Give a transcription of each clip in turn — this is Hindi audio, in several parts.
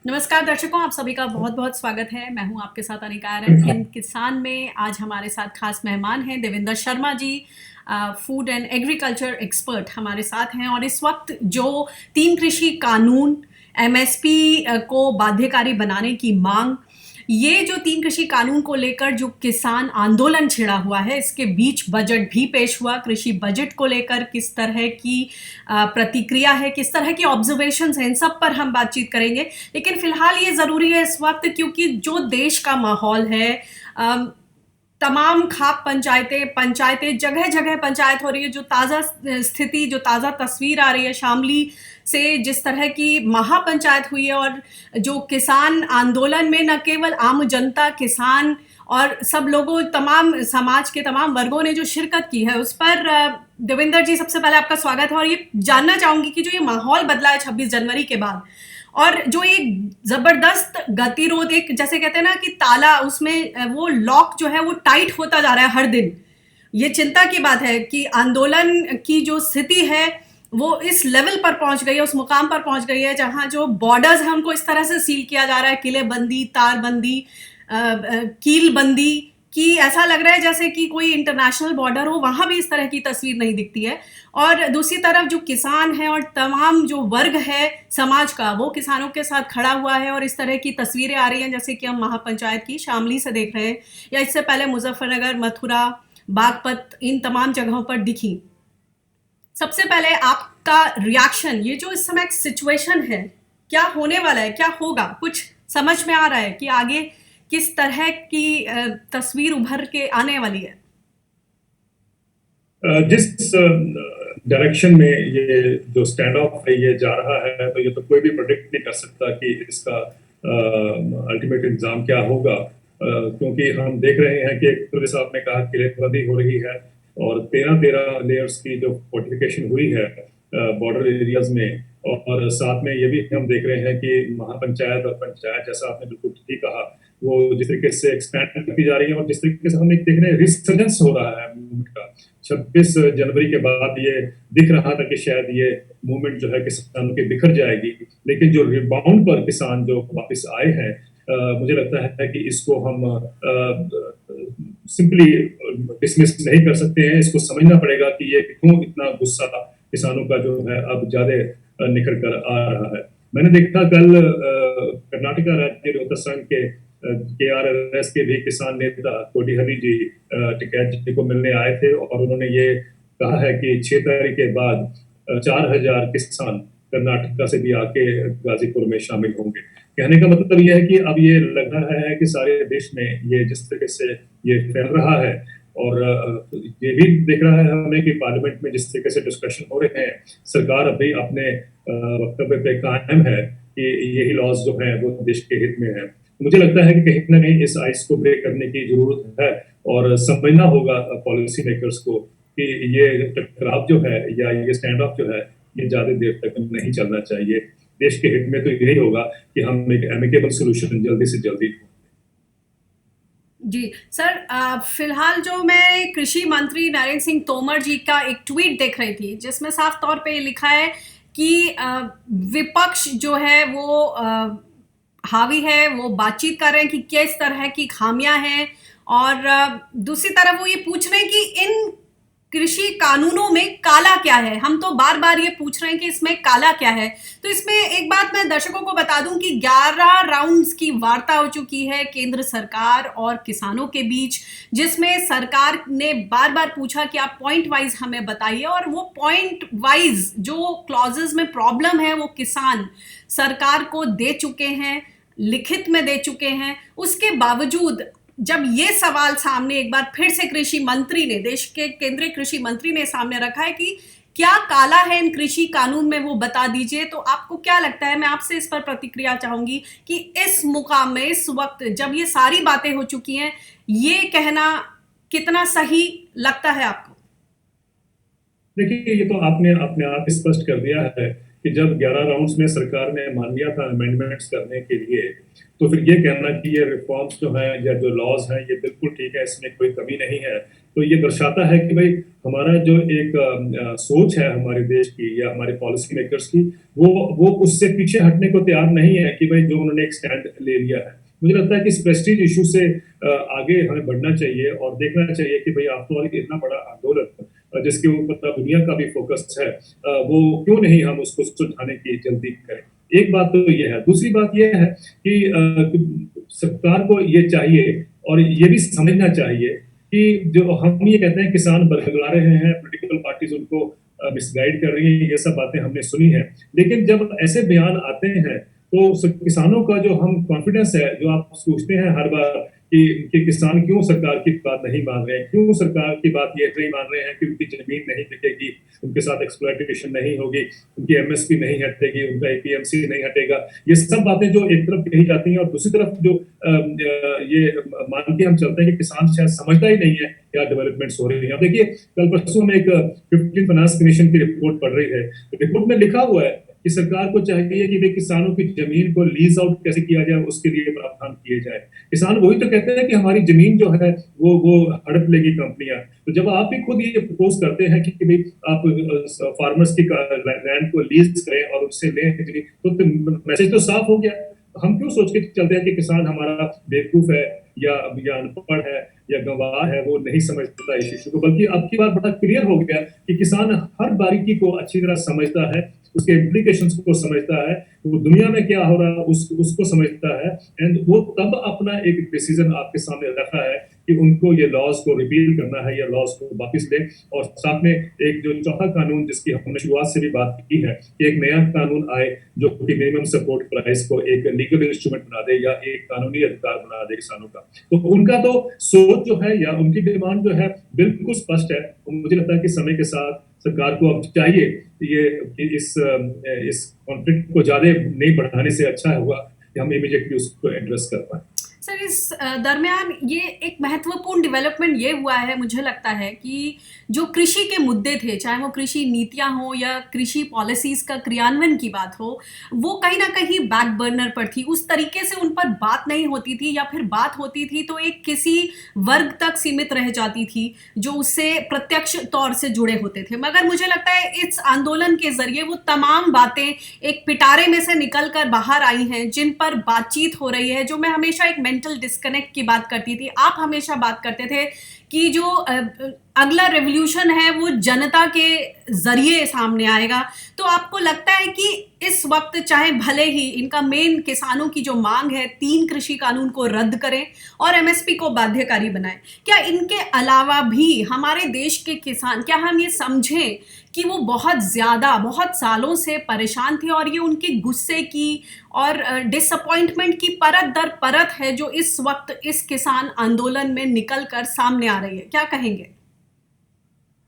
नमस्कार दर्शकों, आप सभी का बहुत बहुत स्वागत है। मैं हूं आपके साथ अनिका आर्यन। इन किसान में आज हमारे साथ खास मेहमान हैं Devendra Sharma ji, food and agriculture expert हमारे साथ हैं। और इस वक्त जो तीन कृषि कानून, एमएसपी को बाध्यकारी बनाने की मांग, ये जो तीन कृषि कानून को लेकर जो किसान आंदोलन छिड़ा हुआ है, इसके बीच बजट भी पेश हुआ। कृषि बजट को लेकर किस तरह की प्रतिक्रिया है, किस तरह की ऑब्जर्वेशंस हैं, इन सब पर हम बातचीत करेंगे। लेकिन फिलहाल ये ज़रूरी है इस वक्त, क्योंकि जो देश का माहौल है, तमाम खाप पंचायतें पंचायतें जगह जगह पंचायत हो रही है। जो ताज़ा स्थिति, जो ताज़ा तस्वीर आ रही है शामली से, जिस तरह की महापंचायत हुई है, और जो किसान आंदोलन में न केवल आम जनता, किसान और सब लोगों, तमाम समाज के तमाम वर्गों ने जो शिरकत की है, उस पर देवेंद्र जी सबसे पहले आपका स्वागत है। और ये जानना चाहूंगी कि जो ये माहौल बदला है 26 जनवरी के बाद, और जो एक जबरदस्त गतिरोध, एक जैसे कहते हैं ना कि ताला, उसमें वो लॉक जो है वो टाइट होता जा रहा है हर दिन। ये चिंता की बात है कि आंदोलन की जो स्थिति है वो इस लेवल पर पहुंच गई है, उस मुकाम पर पहुंच गई है जहां जो बॉर्डर्स हैं उनको इस तरह से सील किया जा रहा है, किलेबंदी, तारबंदी, कील बंदी, कि ऐसा लग रहा है जैसे कि कोई इंटरनेशनल बॉर्डर हो। वहां भी इस तरह की तस्वीर नहीं दिखती है। और दूसरी तरफ जो किसान है और तमाम जो वर्ग है समाज का, वो किसानों के साथ खड़ा हुआ है। और इस तरह की तस्वीरें आ रही हैं जैसे कि हम महापंचायत की शामली से देख रहे हैं, या इससे पहले मुजफ्फरनगर, मथुरा, बागपत, इन तमाम जगहों पर दिखी। सबसे पहले आपका रिएक्शन, ये जो इस समय एक सिचुएशन है, क्या होने वाला है, क्या होगा, कुछ समझ में आ रहा है कि आगे किस तरह की तस्वीर उभर के आने वाली है? जिस डायरेक्शन में ये जो स्टैंड ऑफ है ये जा रहा है, तो ये तो कोई भी प्रोडिक्ट नहीं कर सकता कि इसका अल्टीमेट एग्जाम क्या होगा। क्योंकि हम देख रहे हैं कि पुलिस साहब ने कहा किलेबंदी हो रही है, और 13-13 लेयर्स की जो फोर्टिफिकेशन हुई है बॉर्डर एरियाज में। और साथ में ये भी हम देख रहे हैं कि महापंचायत और पंचायत, जैसा आपने बिल्कुल ठीक कहा, वो जिस तरीके से एक्सपैंड करती जा रही है, और जिस तरीके से हम देख रहे हैं रिसर्जेंस हो रहा है मूवमेंट का। 26 जनवरी के बाद ये दिख रहा था कि शायद ये मूवमेंट जो है किसानों की बिखर जाएगी, लेकिन जो रिबाउंड पर किसान जो वापस आए हैं, मुझे लगता है कि इसको हम सिंपली डिसमिस नहीं कर सकते हैं। इसको समझना पड़ेगा कि ये क्यों इतना गुस्सा किसानों का जो है अब ज्यादा निकल कर आ रहा है। मैंने देखा कल कर्नाटका राज्य रोहतक संघ के KRS के भी किसान नेता कोडिहरी जी टिकैत जी को मिलने आए थे, और उन्होंने ये कहा है कि 6 तारीख के बाद 4000 किसान कर्नाटका से भी आके गाजीपुर में शामिल होंगे। कहने का मतलब यह है कि अब ये लग रहा है कि सारे देश में ये जिस तरीके से ये फैल रहा है, और ये भी देख रहा है हमें कि पार्लियामेंट में जिस तरीके से डिस्कशन हो रहे हैं, सरकार अभी अपने वक्तव्य पे कायम है कि यही लॉज जो है वो देश के हित में है। मुझे लगता है कि कहीं ना कहीं इस आइस को ब्रेक करने की जरूरत है, और समझना होगा पॉलिसी मेकर्स को कि ये टकराव जो है या ये स्टैंड ऑफ जो है ये ज्यादा देर तक नहीं चलना चाहिए। देश के हित में तो यही होगा कि हम एक एमिकेबल सोल्यूशन जल्दी से जल्दी। जी सर, फिलहाल जो मैं कृषि मंत्री नरेंद्र सिंह तोमर जी का एक ट्वीट देख रही थी, जिसमें साफ तौर पे लिखा है कि विपक्ष जो है वो हावी है, वो बातचीत कर रहे हैं कि किस तरह की खामियां हैं। और दूसरी तरफ वो ये पूछ रहे हैं कि इन कृषि कानूनों में काला क्या है। हम तो बार बार ये पूछ रहे हैं कि इसमें काला क्या है। तो इसमें एक बात मैं दर्शकों को बता दूं कि 11 राउंड्स की वार्ता हो चुकी है केंद्र सरकार और किसानों के बीच, जिसमें सरकार ने बार बार पूछा कि आप पॉइंट वाइज हमें बताइए, और वो पॉइंट वाइज जो क्लॉजेस में प्रॉब्लम है वो किसान सरकार को दे चुके हैं, लिखित में दे चुके हैं। उसके बावजूद जब ये सवाल सामने एक बार फिर से कृषि मंत्री ने, देश के केंद्रीय कृषि मंत्री ने सामने रखा है कि क्या काला है इन कृषि कानून में, वो बता दीजिए। तो आपको क्या लगता है, मैं आपसे इस पर प्रतिक्रिया चाहूंगी कि इस मुकाम में, इस वक्त जब ये सारी बातें हो चुकी हैं, ये कहना कितना सही लगता है आपको? देखिए, ये तो आपने अपने आप स्पष्ट कर दिया है कि जब 11 राउंड्स में सरकार ने मान लिया था अमेंडमेंट्स करने के लिए, तो फिर ये कहना कि ये रिफॉर्म्स जो हैं या जो लॉज हैं ये बिल्कुल ठीक है, इसमें कोई कमी नहीं है, तो ये दर्शाता है कि भाई हमारा जो एक सोच है हमारे देश की या हमारे पॉलिसी मेकर्स की, वो उससे पीछे हटने को तैयार नहीं है कि भाई जो उन्होंने एक स्टैंड ले लिया है। मुझे लगता है कि इस प्रेस्टीज इशू से आगे हमें बढ़ना चाहिए और देखना चाहिए कि भाई आफ्टर ऑल इतना बड़ा आंदोलन जिसके ऊपर दुनिया का भी फोकस है, वो क्यों नहीं हम उसको सुलझाने की जल्दी करें। एक बात तो ये है। दूसरी बात ये है कि सरकार को ये चाहिए और ये भी समझना चाहिए कि जो हम ये कहते हैं किसान बरगला रहे हैं, पॉलिटिकल पार्टीज उनको मिसगाइड कर रही है, ये सब बातें हमने सुनी है। लेकिन जब ऐसे बयान आते हैं तो किसानों का जो हम कॉन्फिडेंस है, जो आप सोचते हैं हर बार कि किसान क्यों सरकार की बात नहीं मान रहे हैं, क्यों सरकार की बात ये नहीं मान रहे हैं कि उनकी जमीन नहीं बिकेगी, उनके साथ एक्सप्लॉयटेशन नहीं होगी, उनकी एमएसपी नहीं हटेगी, उनका एपीएमसी नहीं हटेगा। ये सब बातें जो एक तरफ कही जाती हैं और दूसरी तरफ जो ये मान के हम चलते हैं कि किसान शायद समझता ही नहीं है क्या डेवलपमेंट्स हो रही है। अब देखिए, कल परसों में एक 15 फाइनेंस कमीशन की रिपोर्ट पढ़ रही है। रिपोर्ट में लिखा हुआ है कि सरकार को चाहिए कि वे किसानों की जमीन को लीज आउट कैसे किया जाए, उसके लिए प्रावधान किए जाए। किसान वही तो कहते हैं कि हमारी जमीन जो है वो हड़प लेगी कंपनियां। तो जब आप भी खुद ये प्रपोज करते हैं कि भाई आप फार्मर्स की लैंड को लीज करें और उससे लें जमीन, तो मैसेज तो साफ हो गया। हम क्यों सोच के चलते हैं कि किसान हमारा बेवकूफ है या अनपढ़ है या गंवार है, वो नहीं समझता इस इशू को। बल्कि अब की बार बड़ा क्लियर हो गया कि किसान हर बारीकी को अच्छी तरह समझता है, उसके इम्प्लीकेशंस को समझता है, वो दुनिया में क्या हो रहा है उसको समझता है। एंड वो तब अपना एक डिसीजन आपके सामने रखा है कि उनको ये लॉज को रिपील करना है या लॉज को वापस ले। और साथ में एक जो चौथा कानून जिसकी हमने शुरुआत से भी बात की है कि एक नया कानून आए जो कि मिनिमम सपोर्ट प्राइस को एक लीगल इंस्ट्रूमेंट बना दे या एक कानूनी अधिकार बना दे किसानों का। तो उनका तो सोच जो है या उनकी डिमांड जो है बिल्कुल स्पष्ट है। मुझे लगता है कि समय के साथ सरकार को अब चाहिए ये इस कॉन्फ्लिक्ट को ज्यादा नहीं बढ़ाने से अच्छा होगा कि हम इमीडिएटली उसको एड्रेस कर पाए। सर, इस दरमियान ये एक महत्वपूर्ण डेवलपमेंट ये हुआ है, मुझे लगता है कि जो कृषि के मुद्दे थे, चाहे वो कृषि नीतियां हो या कृषि पॉलिसीज का क्रियान्वयन की बात हो, वो कहीं ना कहीं बैक बर्नर पर थी। उस तरीके से उन पर बात नहीं होती थी, या फिर बात होती थी तो एक किसी वर्ग तक सीमित रह जाती थी जो उससे प्रत्यक्ष तौर से जुड़े होते थे। मगर मुझे लगता है इस आंदोलन के जरिए वो तमाम बातें एक पिटारे में से निकल कर बाहर आई हैं, जिन पर बातचीत हो रही है। जो मैं हमेशा एक मेंटल डिस्कनेक्ट की बात करती थी, आप हमेशा बात करते थे कि जो अगला रेवोल्यूशन है वो जनता के जरिए सामने आएगा। तो आपको लगता है कि इस वक्त चाहे भले ही इनका मेन किसानों की जो मांग है 3 कृषि कानून को रद्द करें और एमएसपी को बाध्यकारी बनाएं, क्या इनके अलावा भी हमारे देश के किसान, क्या हम ये समझें कि वो बहुत सालों से परेशान थे और ये उनके गुस्से की और डिसअपॉइंटमेंट की परत दर परत है जो इस वक्त इस किसान आंदोलन में निकल कर सामने आ रही है? क्या कहेंगे?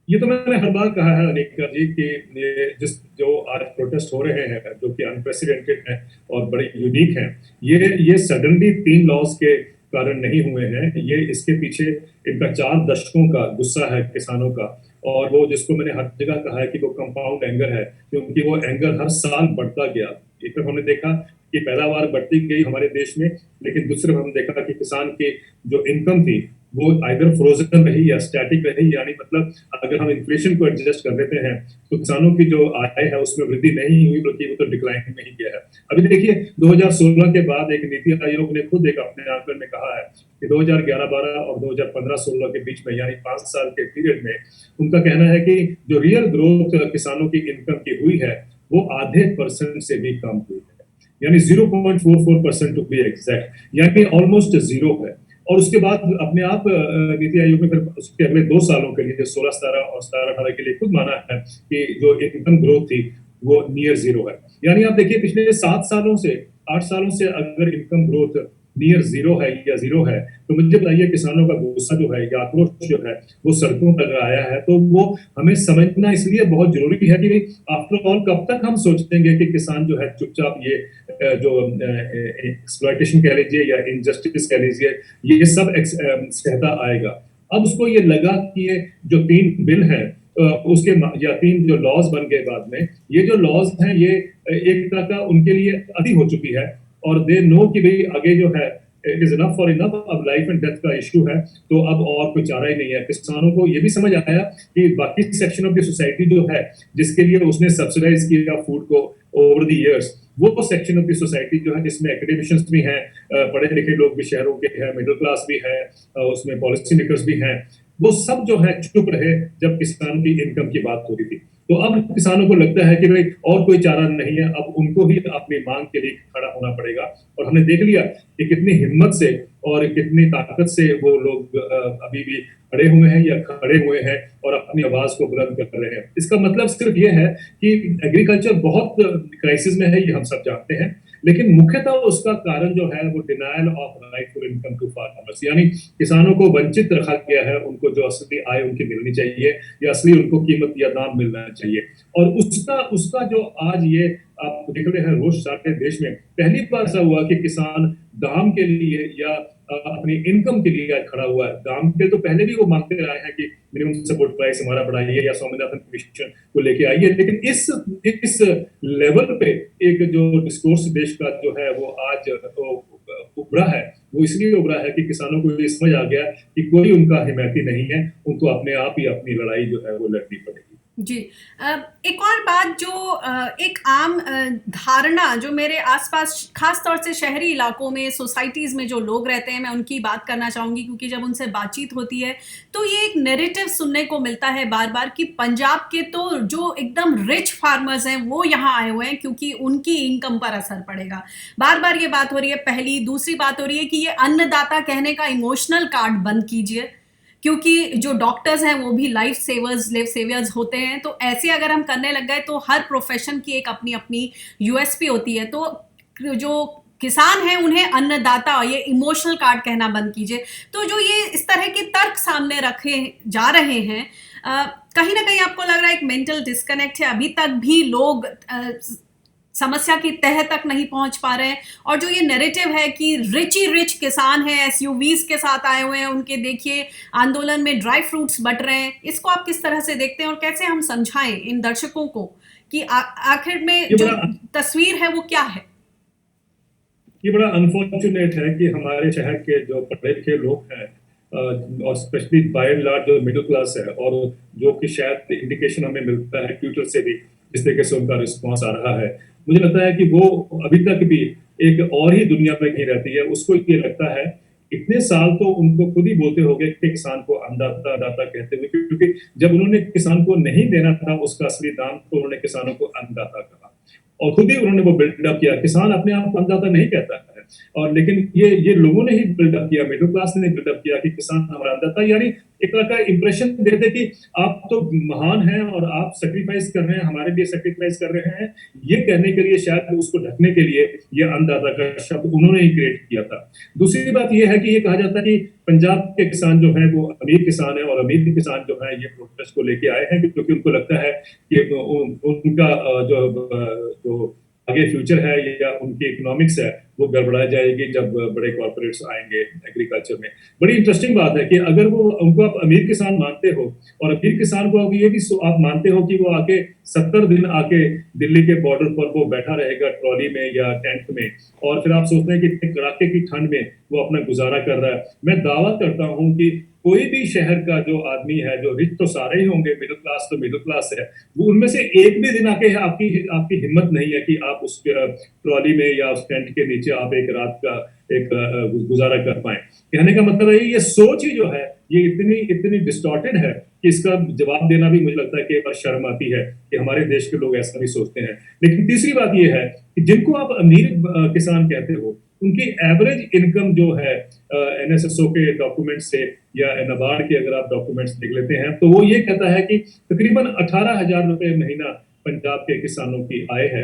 ये तो मैंने हर बार कहा है अनिका जी कि जो आज प्रोटेस्ट हो रहे हैं जो कि अनप्रेसिडेंटेड हैं और बड़े यूनिक हैं, ये सडनली 3 लॉज के कारण नहीं हुए हैं। ये इसके पीछे इनका 4 दशकों का गुस्सा है किसानों का। और वो जिसको मैंने हर जगह कहा है कि वो कंपाउंड एंगर है, क्योंकि वो एंगर हर साल बढ़ता गया। एक तरफ हमने देखा कि पैदावार बढ़ती गई हमारे देश में, लेकिन दूसरी तरफ हमने देखा कि किसान की जो इनकम थी वो आइदर फ्रोजन रही या स्टैटिक रही। यानी मतलब अगर हम इन्फ्लेशन को एडजस्ट कर लेते हैं तो किसानों की जो आय है उसमें वृद्धि नहीं हुई, बल्कि वो तो डिक्लाइन में ही गया है। अभी देखिए 2016 के बाद एक नीति आयोग ने खुद एक अपने आंकड़े में कहा है कि 2011-12 और 2015-16 के बीच में, यानी 5 साल के पीरियड में, उनका कहना है कि जो रियल ग्रोथ किसानों की इनकम की हुई है वो आधे % से भी कम हुई है, यानी 0.44% टू बी एग्जैक्ट, यानी ऑलमोस्ट जीरो है। और उसके बाद अपने आप नीति आयोग ने फिर उसके अगले 2 सालों के लिए 16-17 और 17-18 के लिए खुद माना है कि जो इनकम ग्रोथ थी वो नियर जीरो है। यानी आप देखिए पिछले 7 सालों से 8 सालों से अगर इनकम ग्रोथ नियर जीरो है या जीरो है, तो मुझे बताइए किसानों का गुस्सा जो है या आक्रोश जो है वो सड़कों पर आया है। तो वो हमें समझना इसलिए बहुत जरूरी है कि आफ्टर ऑल कब तक हम सोचेंगे कि किसान जो है चुपचाप ये जो एक्सप्लॉयटेशन कह लीजिए या इनजस्टिस कह लीजिए, ये सब सहता आएगा। अब उसको ये लगा कि ये जो 3 बिल हैं उसके या 3 जो लॉज बन गए बाद में, ये जो लॉज हैं ये एक तरह का उनके लिए अति हो चुकी है। और दे नो कि भाई आगे जो है it is enough for enough, अब लाइफ एंड डेथ का इशू है, तो अब और कोई चारा ही नहीं है। किसानों को ये भी समझ आया कि बाकी सेक्शन ऑफ द सोसाइटी जो है, जिसके लिए उसने सब्सिडाइज किया फूड को ओवर द इयर्स, वो सेक्शन ऑफ द सोसाइटी जो है जिसमें एकेडमिशियंस भी हैं, पढ़े लिखे लोग भी शहरों के हैं, मिडिल क्लास भी है, उसमें पॉलिसी मेकर्स भी हैं, वो सब जो है चुप रहे जब किसान की इनकम की बात हो रही थी। तो अब किसानों को लगता है कि भाई और कोई चारा नहीं है, अब उनको ही अपनी मांग के लिए खड़ा होना पड़ेगा। और हमने देख लिया कि कितनी हिम्मत से और कितनी ताकत से वो लोग अभी भी खड़े हुए हैं या खड़े हुए हैं और अपनी आवाज को बुलंद कर रहे हैं। इसका मतलब सिर्फ ये है कि एग्रीकल्चर बहुत क्राइसिस में है, ये हम सब जानते हैं, लेकिन मुख्यतः उसका कारण जो है वो denial of rightful income to farmers, यानी किसानों को वंचित रखा गया है, उनको जो असली आय उनकी मिलनी चाहिए या असली उनको कीमत या दाम मिलना चाहिए। और उसका उसका जो आज ये आप देख रहे हैं रोष सारे देश में, पहली बार ऐसा हुआ कि किसान दाम के लिए या अपनी इनकम के लिए खड़ा हुआ है। दाम के तो पहले भी वो मांगते आए हैं कि मिनिमम सपोर्ट प्राइस हमारा बढ़ाइए या स्वामीनाथन कमीशन को लेके आइए, लेकिन इस लेवल पे एक जो डिस्कोर्स देश का जो है वो आज उभरा है, वो इसलिए उभरा है कि किसानों को ये समझ आ गया कि कोई उनका हिमायती नहीं है, उनको अपने आप ही अपनी लड़ाई जो है वो लड़नी पड़ेगी। जी। एक और बात जो एक आम धारणा जो मेरे आसपास खास तौर से शहरी इलाकों में सोसाइटीज़ में जो लोग रहते हैं, मैं उनकी बात करना चाहूँगी, क्योंकि जब उनसे बातचीत होती है तो ये एक नैरेटिव सुनने को मिलता है बार बार कि पंजाब के तो जो एकदम रिच फार्मर्स हैं वो यहाँ आए हुए हैं क्योंकि उनकी इनकम पर असर पड़ेगा। बार बार ये बात हो रही है। पहली दूसरी बात हो रही है कि ये अन्नदाता कहने का इमोशनल कार्ड बंद कीजिए, क्योंकि जो डॉक्टर्स हैं वो भी लाइफ सेवियर्स होते हैं। तो ऐसे अगर हम करने लग गए तो हर प्रोफेशन की एक अपनी अपनी यूएसपी होती है। तो जो किसान हैं उन्हें अन्नदाता, ये इमोशनल कार्ड कहना बंद कीजिए। तो जो ये इस तरह के तर्क सामने रखे जा रहे हैं, कहीं ना कहीं आपको लग रहा है एक मेंटल डिस्कनेक्ट है, अभी तक भी लोग समस्या की तह तक नहीं पहुंच पा रहे हैं। और जो ये नैरेटिव है कि रिच किसान हैं, एसयूवीज के साथ आए हुए हैं, उनके देखिए आंदोलन में ड्राई फ्रूट्स बट रहे हैं, इसको आप किस तरह से देखते हैं और कैसे हम समझाएं इन दर्शकों को कि आखिर में जो तस्वीर है वो क्या है? ये बड़ा अनफॉर्चुनेट है कि हमारे शहर के जो पढ़े लिखे लोग हैं और स्पेशली बाय एंड लार्ज जो मिडिल क्लास है, और जो कि शायद इंडिकेशन हमें मिलता है ट्विटर से भी जिस तरीके से उनका रिस्पॉन्स आ रहा है, मुझे लगता है कि वो अभी तक भी एक और ही दुनिया में कहीं रहती है। उसको ये लगता है, इतने साल तो उनको खुद ही बोलते हो गए कि किसान को अन्नदाता कहते हुए, क्योंकि जब उन्होंने किसान को नहीं देना था उसका असली दाम तो उन्होंने किसानों को अन्नदाता कहा और खुद ही उन्होंने वो बिल्डअप किया। किसान अपने आप को अन्नदाता नहीं कहता है, और लेकिन ये लोगों ने ही बिल्डअप किया, मिडिल क्लास ने बिल्डअप किया कि किसान हमारा अन्नदाता, यानी एक तरह का इंप्रेशन देते कि आप तो महान हैं और आप सेक्रीफाइस कर रहे हैं, हमारे लिए सेक्रीफाइस कर रहे हैं। ये कहने के लिए, शायद उसको ढकने के लिए ये अन्नदाता का शब्द उन्होंने ही क्रिएट किया था। दूसरी बात ये है कि ये कहा जाता है कि पंजाब के किसान जो है वो अमीर किसान है, और अमीर किसान जो है ये प्रोटेस्ट को लेके आए हैं क्योंकि उनको लगता है कि उनका जो आगे फ्यूचर है या उनकी इकोनॉमिक्स है वो गड़बड़ा जाएगी जब बड़े कॉर्पोरेट्स आएंगे एग्रीकल्चर में। बड़ी इंटरेस्टिंग बात है कि अगर वो उनको आप अमीर किसान मानते हो, और अमीर किसान को ये भी आप मानते हो कि वो आके 70 दिन आके दिल्ली के बॉर्डर पर वो बैठा रहेगा ट्रॉली में या टेंट में, और फिर आप सोचते हैं कि इतने कड़ाके की ठंड में वो अपना गुजारा कर रहा है। मैं दावा करता हूं कि कोई भी शहर का जो आदमी है, जो रिच तो सारे ही होंगे, मिडिल क्लास तो मिडिल क्लास है, वो उनमें से एक भी दिन आके आपकी हिम्मत नहीं है कि आप उस ट्रॉली में या उस टेंट के नीचे आप एक रात का एक गुजारा कर पाए। कहने का मतलब है ये सोच ही जो है ये इतनी डिस्टॉर्टेड है कि इसका जवाब देना भी मुझे लगता है कि एक बार शर्म आती है कि हमारे देश के लोग ऐसा भी सोचते हैं। लेकिन तीसरी बात ये है कि जिनको आप अमीर किसान कहते हो, उनकी एवरेज इनकम जो है एनएसएसओ के डॉक्यूमेंट से या नाबार्ड के अगर आप डॉक्यूमेंट्स देख लेते हैं तो वो ये कहता है कि तकरीबन 18,000 रुपए महीना पंजाब के किसानों की आय है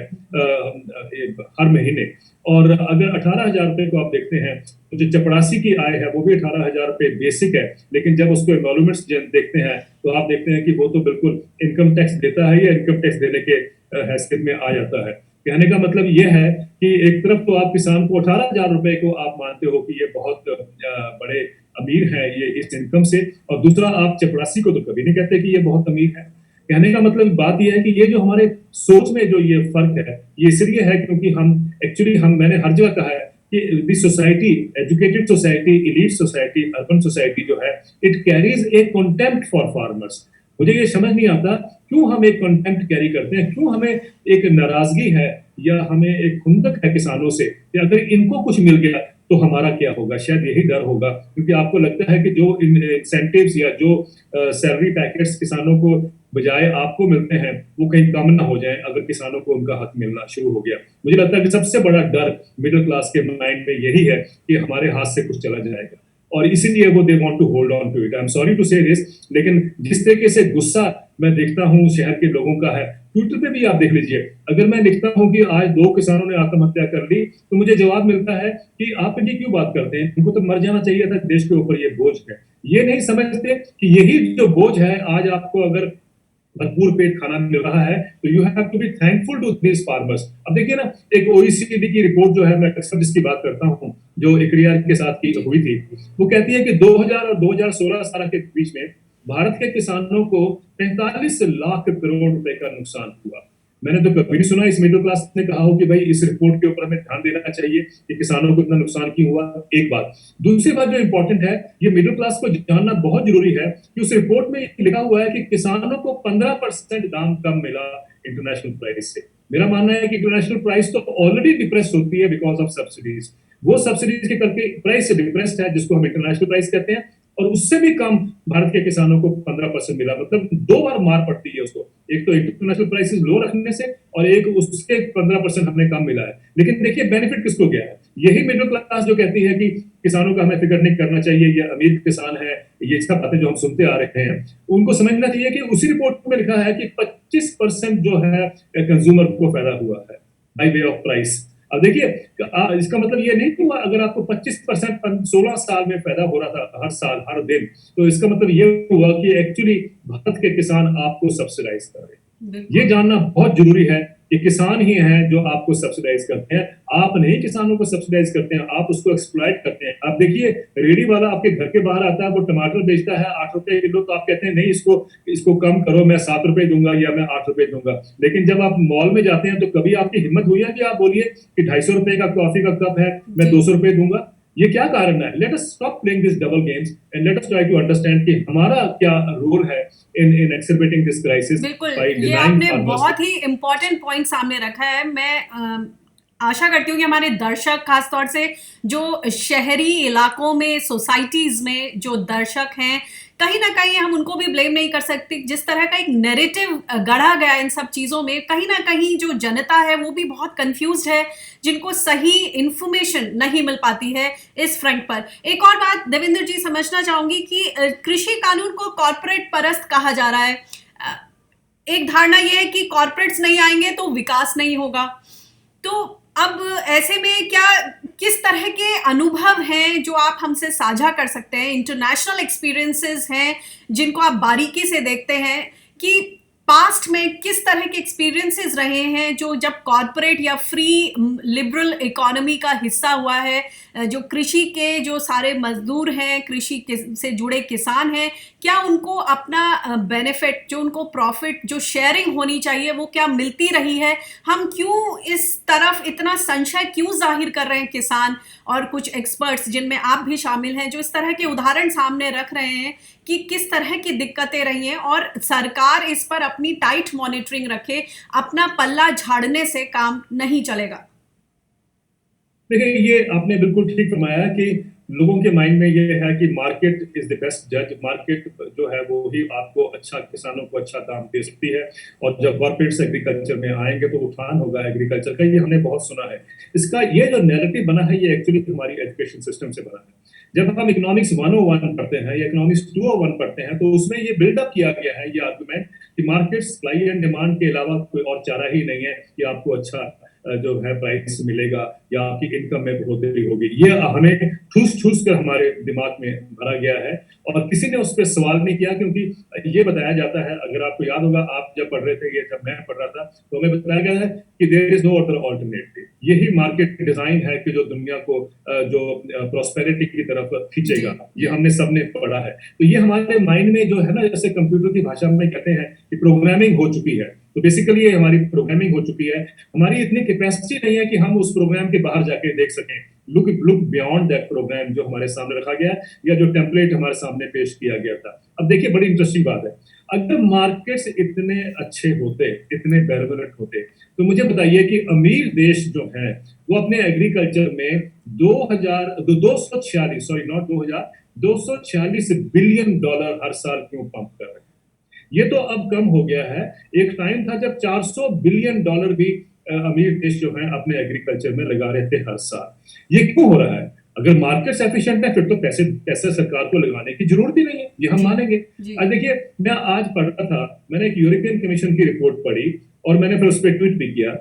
हर महीने। और अगर 18,000 रुपए को आप देखते हैं तो जो चपरासी की आय है वो भी 18,000 रुपए बेसिक है, लेकिन जब उसको एमोलुमेंट्स देखते हैं तो आप देखते हैं कि वो तो बिल्कुल इनकम टैक्स देता है या इनकम टैक्स देने के हैसियत में आ जाता है। कहने का मतलब ये है कि एक तरफ तो आप किसान को 18,000 रुपए को आप मानते हो कि ये बहुत बड़े अमीर है ये इस इनकम से, और दूसरा आप चपरासी को तो कभी नहीं कहते कि ये बहुत अमीर है। कहने का मतलब बात यह है कि ये जो हमारे सोच में जो ये फर्क है ये इसलिए है क्योंकि मैंने हर जगह कहा है कि the society, educated society, elite society, urban society जो है, it carries A contempt for farmers. मुझे ये समझ नहीं आता क्यों हम एक कंटेम्प्ट कैरी करते हैं, क्यों हमें एक नाराजगी है या हमें एक खुंदक है किसानों से कि अगर इनको कुछ मिल गया तो हमारा क्या होगा। शायद यही डर होगा, क्योंकि आपको लगता है कि जो इंसेंटिव्स या जो सैलरी पैकेट्स किसानों को बजाय आपको मिलते हैं वो कहीं कम ना हो जाए अगर किसानों को उनका हक मिलना शुरू हो गया। मुझे लगता है कि सबसे बड़ा डर मिडिल क्लास के माइंड में यही है कि हमारे हाथ से कुछ चला जाएगा, और इसीलिए वो they want to hold on to it. I am sorry to say this, लेकिन जिस तरीके से गुस्सा मैं देखता हूं शहर के लोगों का है, ट्विटर पे भी आप देख लीजिए, अगर मैं लिखता हूं कि आज 2 किसानों ने आत्महत्या कर ली तो मुझे जवाब मिलता है कि आप ये क्यों बात करते हैं, इनको तो मर जाना चाहिए था, देश के ऊपर ये बोझ है। ये नहीं समझते कि यही जो बोझ है, आज आपको अगर भरपूर पेट खाना मिल रहा है तो you have to be thankful to this farmers. अब देखिए ना, एक ओईसीडी की रिपोर्ट जो है, मैं अक्सर जिसकी बात करता हूं, जो एक्रिया के साथ की हुई थी, वो कहती है कि 2000 और 2016 के बीच में भारत के किसानों को 45 लाख करोड़ रुपए का नुकसान हुआ। मैंने तो कभी नहीं सुना इस मिडिल क्लास ने कहा हो कि भाई इस रिपोर्ट के ऊपर हमें ध्यान देना चाहिए कि किसानों को इतना नुकसान क्यों हुआ। एक बात, दूसरी बात जो इंपॉर्टेंट है, ये मिडिल क्लास को जानना बहुत जरूरी है कि उस रिपोर्ट में लिखा हुआ है कि किसानों को 15% दाम कम मिला इंटरनेशनल प्राइस से। मेरा मानना है कि इंटरनेशनल प्राइस तो ऑलरेडी डिप्रेस होती है बिकॉज ऑफ सब्सिडीज, वो सब्सिडीज के करके प्राइस से डिप्रेस्ड है, जिसको हम इंटरनेशनल प्राइस कहते हैं, और उससे भी कम भारत के किसानों को 15% मिला। मतलब 2 बार मार पड़ती है उसको, एक तो इंटरनेशनल प्राइसेस लो रखने से और एक उसके 15% हमें कम मिला है। लेकिन देखिए बेनिफिट किसको गया है, यही मिडिल क्लास जो कहती है कि किसानों का हमें फिक्र नहीं करना चाहिए, ये अमीर किसान है, ये सब बातें जो हम सुनते आ रहे हैं, उनको समझना चाहिए कि उसी रिपोर्ट में लिखा है कि 25% जो है कंज्यूमर को फायदा हुआ है बाय वे ऑफ प्राइस। अब देखिए इसका मतलब ये नहीं हुआ अगर आपको 25% 16 साल में पैदा हो रहा था हर साल हर दिन, तो इसका मतलब ये हुआ कि एक्चुअली भारत के किसान आपको सब्सिडाइज कर रहे हैं। ये जानना बहुत जरूरी है कि किसान ही हैं जो आपको सब्सिडाइज करते हैं, आप नहीं किसानों को सब्सिडाइज करते हैं, आप उसको एक्सप्लॉइट करते हैं। आप देखिए रेडी वाला आपके घर के बाहर आता है, वो टमाटर बेचता है 8 रुपए किलो, तो आप कहते हैं नहीं इसको कम करो, मैं 7 रुपए दूंगा या मैं 8 रुपए दूंगा। लेकिन जब आप मॉल में जाते हैं तो कभी आपकी हिम्मत हुई है कि आप बोलिए कि 250 रुपए का कॉफी का कप है, मैं 200 रुपए दूंगा? ये क्या कारण है? Let us stop playing this double games and let us try to understand कि हमारा क्या रोल है इन एक्सरबेटिंग दिस क्राइसिस। बिल्कुल, ये आपने बहुत ही इम्पोर्टेंट पॉइंट सामने रखा है। मैं आशा करती हूँ कि हमारे दर्शक, खासतौर से जो शहरी इलाकों में, सोसाइटीज में जो दर्शक हैं, कहीं ना कहीं हम उनको भी ब्लेम नहीं कर सकते। जिस तरह का एक नैरेटिव गढ़ा गया इन सब चीज़ों में, कहीं ना कहीं जो जनता है वो भी बहुत कंफ्यूज्ड है, जिनको सही इंफॉर्मेशन नहीं मिल पाती है इस फ्रंट पर। एक और बात देवेंद्र जी समझना चाहूंगी कि कृषि कानून को कॉर्पोरेट परस्त कहा जा रहा है। एक धारणा यह है कि कॉर्पोरेट्स नहीं आएंगे तो विकास नहीं होगा। तो अब ऐसे में किस तरह के अनुभव हैं जो आप हमसे साझा कर सकते हैं, इंटरनेशनल एक्सपीरियंसेस हैं जिनको आप बारीकी से देखते हैं, कि पास्ट में किस तरह के एक्सपीरियंसेस रहे हैं जो जब कॉर्पोरेट या फ्री लिबरल इकोनॉमी का हिस्सा हुआ है, जो कृषि के जो सारे मजदूर हैं, कृषि से जुड़े किसान हैं, क्या उनको अपना बेनिफिट, जो उनको प्रॉफिट, जो शेयरिंग होनी चाहिए, वो क्या मिलती रही है? हम क्यों इस तरफ इतना संशय क्यों जाहिर कर रहे हैं किसान और कुछ एक्सपर्ट्स, जिनमें आप भी शामिल हैं, जो इस तरह के उदाहरण सामने रख रहे हैं कि किस तरह की दिक्कतें रही हैं, और सरकार इस पर अपनी टाइट मॉनिटरिंग रखे, अपना पल्ला झाड़ने से काम नहीं चलेगा। देखिए ये आपने बिल्कुल ठीक फरमाया कि लोगों के माइंड में ये है कि मार्केट इज द बेस्ट जज, मार्केट जो है वो ही आपको अच्छा, किसानों को अच्छा दाम दे सकती है, और जब कॉर्पोरेट्स एग्रीकल्चर में आएंगे तो उठान होगा एग्रीकल्चर का। ये हमने बहुत सुना है। इसका ये जो नैरेटिव बना है ये एक्चुअली हमारी एजुकेशन सिस्टम से बना है। जब हम इकोनॉमिक्स 101 पढ़ते हैं या इकोनॉमिक्स 201 पढ़ते हैं तो उसमें ये बिल्डअप किया गया है, ये आर्गुमेंट कि मार्केट सप्लाई एंड डिमांड के अलावा कोई और चारा ही नहीं है कि आपको अच्छा जो है प्राइस मिलेगा या आपकी इनकम में बढ़ोतरी होगी। ये हमें ठूस कर हमारे दिमाग में भरा गया है और किसी ने उस पर सवाल नहीं किया, क्योंकि ये बताया जाता है, अगर आपको याद होगा आप जब पढ़ रहे थे, ये जब मैं पढ़ रहा था, तो हमें बताया गया है कि there is no other alternative. यही मार्केट डिजाइन है कि जो दुनिया को जो प्रॉस्पेरिटी की तरफ खींचेगा। ये हमने सबने पढ़ा है। तो ये हमारे माइंड में जो है ना, जैसे कंप्यूटर की भाषा में कहते हैं कि प्रोग्रामिंग हो चुकी है। तो बेसिकली ये हमारी प्रोग्रामिंग हो चुकी है। हमारी इतनी कैपेसिटी नहीं है कि हम उस प्रोग्राम के बाहर जाके देख सकें लुक बियॉन्ड दैट प्रोग्राम जो हमारे सामने रखा गया या जो टेम्पलेट हमारे सामने पेश किया गया था। अब देखिए बड़ी इंटरेस्टिंग बात है, अगर मार्केट्स इतने अच्छे होते, इतने बेनेवोलेंट होते, तो मुझे बताइए कि अमीर देश जो हैं वो अपने एग्रीकल्चर में 246 सॉरी नॉट 2000 246 बिलियन डॉलर हर साल क्यों पंप कर रहे हैं? ये तो अब कम हो गया है। एक टाइम था जब 400 बिलियन डॉलर भी अमीर देश जो है अपने एग्रीकल्चर में लगा रहे थे हर साल। ये क्यों हो रहा है? अगर मार्केट एफिशिएंट है फिर तो पैसे सरकार को लगाने की जरूरत ही नहीं है, ये हम मानेंगे। आज देखिए मैं आज पढ़ रहा था, मैंने एक यूरोपियन कमीशन की रिपोर्ट पढ़ी और मैंने फिर उस पर ट्वीट भी किया।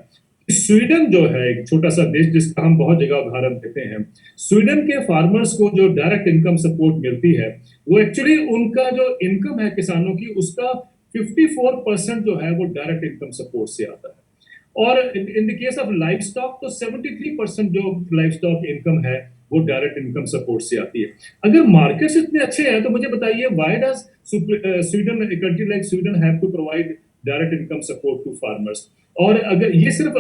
स्वीडन जो है एक छोटा सा देश जिसका हम बहुत जगह उदाहरण देते हैं, स्वीडन के फार्मर्स को जो डायरेक्ट इनकम सपोर्ट मिलती है वो एक्चुअली उनका जो इनकम है किसानों की उसका 54% जो है वो डायरेक्ट इनकम सपोर्ट से आता है। और in the case of life stock तो 73% जो लाइफ स्टॉक इनकम है वो डायरेक्ट इनकम सपोर्ट से आती है। अगर मार्केट्स इतने अच्छे हैं तो मुझे बताइए why does Sweden country like Sweden have to provide direct income support to farmers? और अगर ये सिर्फ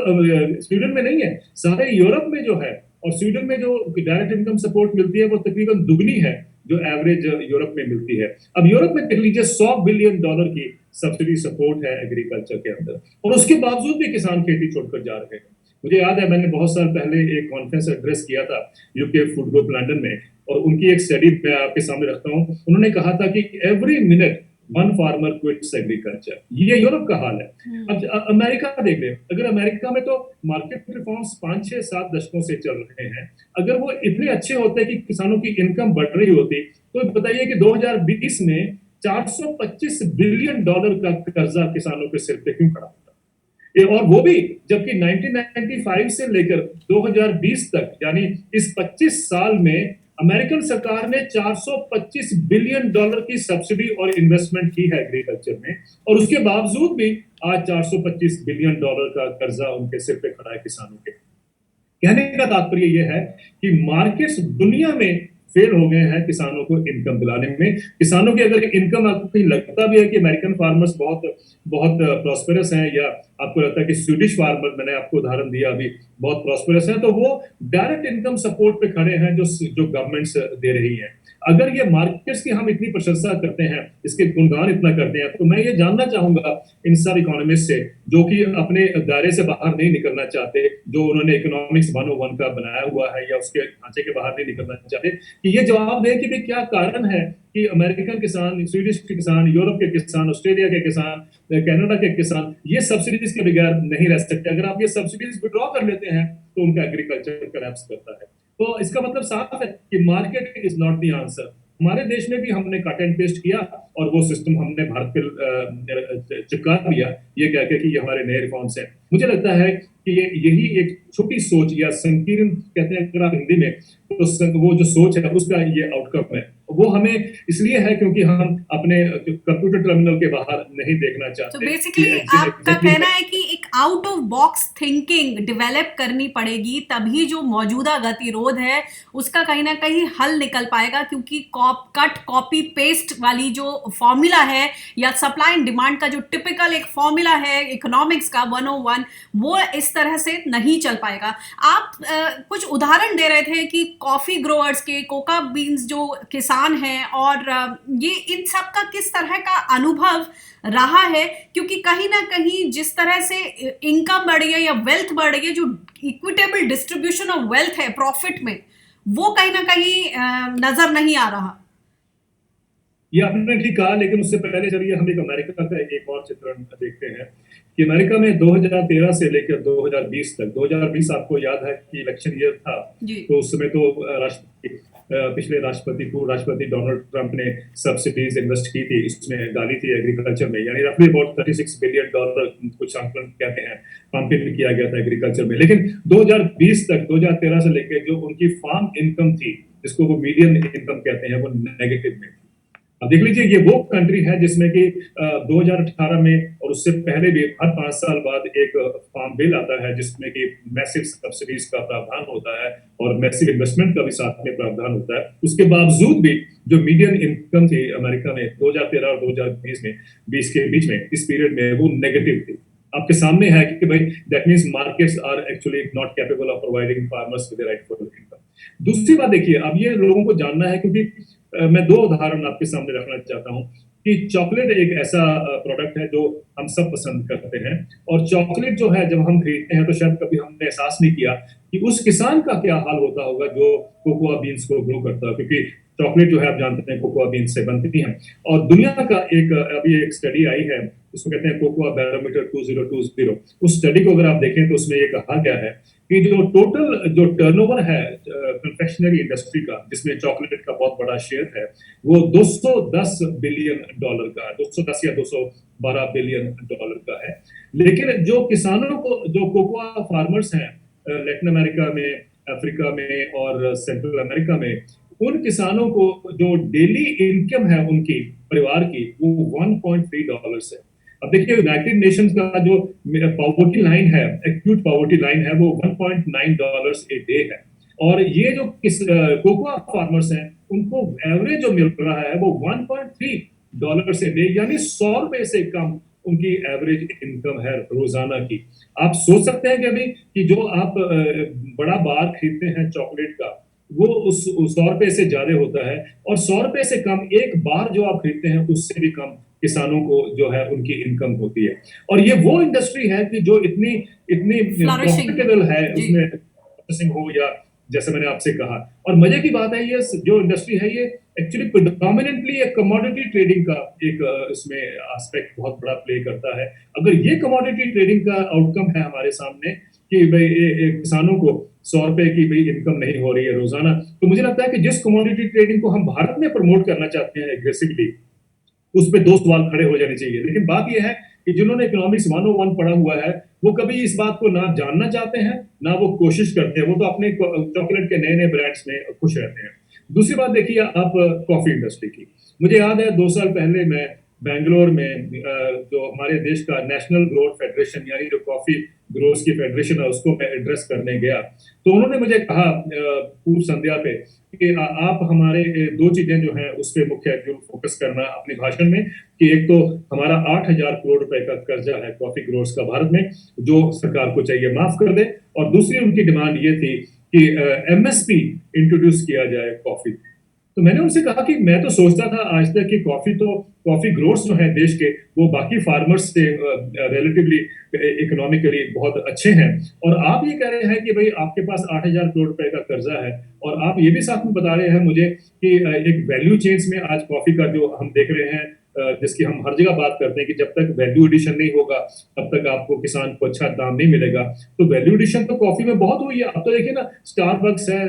स्वीडन में नहीं है, सारे यूरोप में जो है, और स्वीडन में जो डायरेक्ट इनकम सपोर्ट मिलती है वो तकरीबन दुगनी है जो एवरेज यूरोप में मिलती है। अब यूरोप में देख लीजिए 100 बिलियन डॉलर की सब्सिडी सपोर्ट है एग्रीकल्चर के अंदर, और उसके बावजूद भी किसान खेती छोड़कर जा रहे हैं। मुझे याद है मैंने बहुत साल पहले एक कॉन्फ्रेंस एड्रेस किया था यूके फूड ग्रुप लंदन में, और उनकी एक स्टडी मैं आपके सामने रखता हूँ। उन्होंने कहा था कि every minute one farmer quits agriculture. ये यूरोप का हाल है। अब अमेरिका देख ले, अगर अमेरिका में तो मार्केट रिफॉर्म्स 5, 6, 7 दशकों से चल रहे हैं, अगर वो इतने अच्छे होते कि किसानों की इनकम बढ़ रही होती, तो बताइए कि 2020 में 425 बिलियन डॉलर का कर्जा किसानों के सिर पे क्यों खड़ा होता? और वो भी जबकि 1995 से लेकर 2020 तक, यानी इस 25 साल में अमेरिकन सरकार ने 425 बिलियन डॉलर की सब्सिडी और इन्वेस्टमेंट की है एग्रीकल्चर में, और उसके बावजूद भी आज 425 बिलियन डॉलर का कर्जा उनके सिर पे खड़ा है किसानों के। कहने का तात्पर्य यह है कि मार्केट्स दुनिया में फेल हो गए हैं किसानों को इनकम दिलाने में। किसानों की अगर इनकम आपको कहीं लगता भी है कि अमेरिकन फार्मर्स बहुत बहुत प्रॉस्पेरस हैं, या आपको लगता है कि स्वीडिश फार्मर, मैंने आपको उदाहरण दिया अभी, बहुत प्रॉस्पेरस हैं, तो वो डायरेक्ट इनकम सपोर्ट पे खड़े हैं जो गवर्नमेंट्स दे रही है। अगर ये मार्केट्स की हम इतनी प्रशंसा करते हैं, इसके गुणगान इतना करते हैं, तो मैं ये जानना चाहूंगा इन सब इकोनॉमिस्ट से जो कि अपने दायरे से बाहर नहीं निकलना चाहते, जो उन्होंने इकोनॉमिक्स 101 का बनाया हुआ है या उसके ढांचे के बाहर नहीं निकलना चाहते, कि ये जवाब दें कि भाई क्या कारण है कि अमेरिकन किसान, स्वीडिश के किसान, यूरोप के किसान, ऑस्ट्रेलिया के किसान, कनाडा के किसान ये सब्सिडीज के बगैर नहीं रह सकते। अगर आप ये सब्सिडीज विड्रॉ कर लेते हैं तो उनका एग्रीकल्चर कोलैप्स करता है। तो इसका मतलब साफ है कि market is not the answer. हमारे देश में भी हमने कट एंड पेस्ट किया और वो सिस्टम हमने भारत पे चिपका दिया, ये कह के कि ये हमारे नए रिफॉर्म्स हैं। मुझे लगता है कि यही एक छोटी सोच या संकीर्ण कहते हैं अगर आप हिंदी में, तो वो जो सोच है उसका ये आउटकम है। वो हमें इसलिए है क्योंकि हम अपने कंप्यूटर टर्मिनल के बाहर नहीं देखना चाहते। तो बेसिकली आपका कहना है कि एक out of box thinking develop करनी पड़ेगी, तभी जो मौजूदा गतिरोध है उसका कहीं ना कहीं हल निकल पाएगा, क्योंकि कट कॉपी पेस्ट वाली जो फॉर्मूला है या सप्लाई एंड डिमांड का जो टिपिकल एक फॉर्मूला है इकोनॉमिक्स का 101, वो इस तरह से नहीं चल पाएगा। आप कुछ उदाहरण दे रहे थे कि कॉफी ग्रोअर्स के, कोका बीन्स जो किसान हैं, और ये इन सब का किस तरह का अनुभव रहा है, क्योंकि कहीं ना कहीं जिस तरह से इनकम बढ़ गई या वेल्थ बढ़ गई, जो इक्विटेबल डिस्ट्रीब्यूशन ऑफ वेल्थ है प्रॉफिट में, वो कहीं ना कहीं नजर नहीं आ रहा। ये आपने ठीक कहा, लेकिन उससे पहले चलिए हम एक अमेरिका का एक और चित्रण देखते हैं कि अमेरिका में 2013 से लेकर 2020 तक, 2020 आपको याद है कि इलेक्शन ईयर था, तो उस समय तो पिछले राष्ट्रपति डोनाल्ड ट्रंप ने सब्सिडीज इन्वेस्ट की थी, इसमें डाली थी एग्रीकल्चर में, यानी रफली अबाउट 36 बिलियन डॉलर कुछ आंकलन कहते हैं पंप इन किया गया था एग्रीकल्चर में। लेकिन 2020 तक, 2013 से लेकर जो उनकी फार्म इनकम थी, जिसको वो मीडियन इनकम कहते हैं, वो नेगेटिव में थी। अब देख लीजिए ये वो कंट्री है जिसमें कि 2018 में और उससे पहले भी हर 5 साल बाद एक फार्म बिल आता है जिसमें कि मैसिव सब्सिडीज का प्रावधान होता है और मैसिव इन्वेस्टमेंट का भी साथ में प्रावधान होता है। उसके बावजूद भी जो मीडियन इनकम थी अमेरिका में 2013 और 2020 के बीच में, इस पीरियड में वो नेगेटिव थी। आपके सामने है कि भाई that means markets are actually not capable of providing farmers with the rightful income. दूसरी बात देखिए, अब ये लोगों को जानना है, क्योंकि मैं 2 उदाहरण आपके सामने रखना चाहता हूँ कि चॉकलेट एक ऐसा प्रोडक्ट है जो हम सब पसंद करते हैं, और चॉकलेट जो है जब हम खरीदते हैं तो शायद कभी हमने एहसास नहीं किया कि उस किसान का क्या हाल होता होगा जो कोकोआ बीन्स को ग्रो करता है, क्योंकि चॉकलेट जो है आप जानते हैं कोकोआ बीन्स से बनती है। और दुनिया का एक अभी एक स्टडी आई है, उसको कहते हैं कोकोआ बैरोमीटर 2020। उस स्टडी को अगर आप देखें तो उसमें ये कहा गया है कि जो टोटल जो टर्नओवर है कन्फेक्शनरी इंडस्ट्री का, जिसमें चॉकलेट का बहुत बड़ा शेयर है, वो 210 बिलियन डॉलर का है, 210 या 212 बिलियन डॉलर का है। लेकिन जो किसानों को, जो कोकोआ फार्मर्स हैं लैटिन अमेरिका में, अफ्रीका में और सेंट्रल अमेरिका में, उन किसानों को जो डेली इनकम है उनकी परिवार की, वो $1.3 है। अब देखिए यूनाइटेड नेशंस का जो पॉवर्टी लाइन है, एक्यूट पॉवर्टी लाइन है, वो $1.9 ए डे है। और ये जो कोकोआ फार्मर्स हैं, उनको एवरेज जो मिल रहा है वो $1.3 ए डे, यानी $100 से कम उनकी एवरेज इनकम है रोजाना की। आप सोच सकते हैं कि अभी कि जो आप बड़ा बार खरीदते हैं चॉकलेट का, वो उस $100 से ज्यादा होता है, और $100 से कम एक बार जो आप खरीदते हैं उससे भी कम किसानों को जो है उनकी इनकम होती है। और ये वो इंडस्ट्री है कि जो इतनी इतनी प्रॉफिटेबल है, उसमें प्रोसेसिंग हो या जैसे मैंने आपसे कहा। और मजे की बात है, ये जो इंडस्ट्री है ये एक्चुअली प्रेडोमिनेंटली एक कमोडिटी ट्रेडिंग का एक इसमें एस्पेक्ट बहुत बड़ा प्ले करता है। अगर ये कमोडिटी ट्रेडिंग का आउटकम है हमारे सामने कि भाई किसानों को $100 की भाई इनकम नहीं हो रही है रोजाना, तो मुझे लगता है कि जिस कमोडिटी ट्रेडिंग को हम भारत में प्रमोट करना चाहते हैं एग्रेसिवली, उस पे 2 सवाल खड़े हो जाने चाहिए। लेकिन बात यह है कि जिन्होंने इकोनॉमिक्स 101 पढ़ा हुआ है, वो कभी इस बात को ना जानना चाहते हैं, ना वो कोशिश करते हैं। वो तो अपने चॉकलेट के नए-नए ब्रांड्स में खुश रहते हैं। दूसरी बात देखिए आप कॉफी इंडस्ट्री की। मुझे याद है 2 साल पहले मैं बैंगलोर में जो हमारे देश का नेशनल ग्रोअर फेडरेशन, यानी जो कॉफी ग्रोअर्स की फेडरेशन है, उसको मैं एड्रेस करने गया। तो उन्होंने मुझे कहा पूर्व संध्या पे कि आप हमारे 2 चीजें जो हैं उस पे मुख्य जो फोकस करना अपने भाषण में, कि एक तो हमारा 8,000 करोड़ रुपए का कर्जा है कॉफी ग्रोअर्स का भारत में, जो सरकार को चाहिए माफ कर दे। और दूसरी उनकी डिमांड ये थी कि एमएसपी इंट्रोड्यूस किया जाए कॉफी। तो मैंने उनसे कहा कि मैं तो सोचता था आज तक कि कॉफी ग्रोअर्स जो हैं देश के, वो बाकी फार्मर्स से रिलेटिवली इकोनॉमिकली बहुत अच्छे हैं, और आप ये कह रहे हैं कि भाई आपके पास 8,000 करोड़ रुपए का कर्जा है, और आप ये भी साथ में बता रहे हैं मुझे कि एक वैल्यू चेन्स में आज कॉफी का जो हम देख रहे हैं, जिसकी हम हर जगह बात करते हैं कि जब तक वैल्यू एडिशन नहीं होगा तब तक आपको किसान को अच्छा दाम नहीं मिलेगा। तो वैल्यू एडिशन तो कॉफी में बहुत हुई है। अब तो देखिए ना, स्टारबक्स है,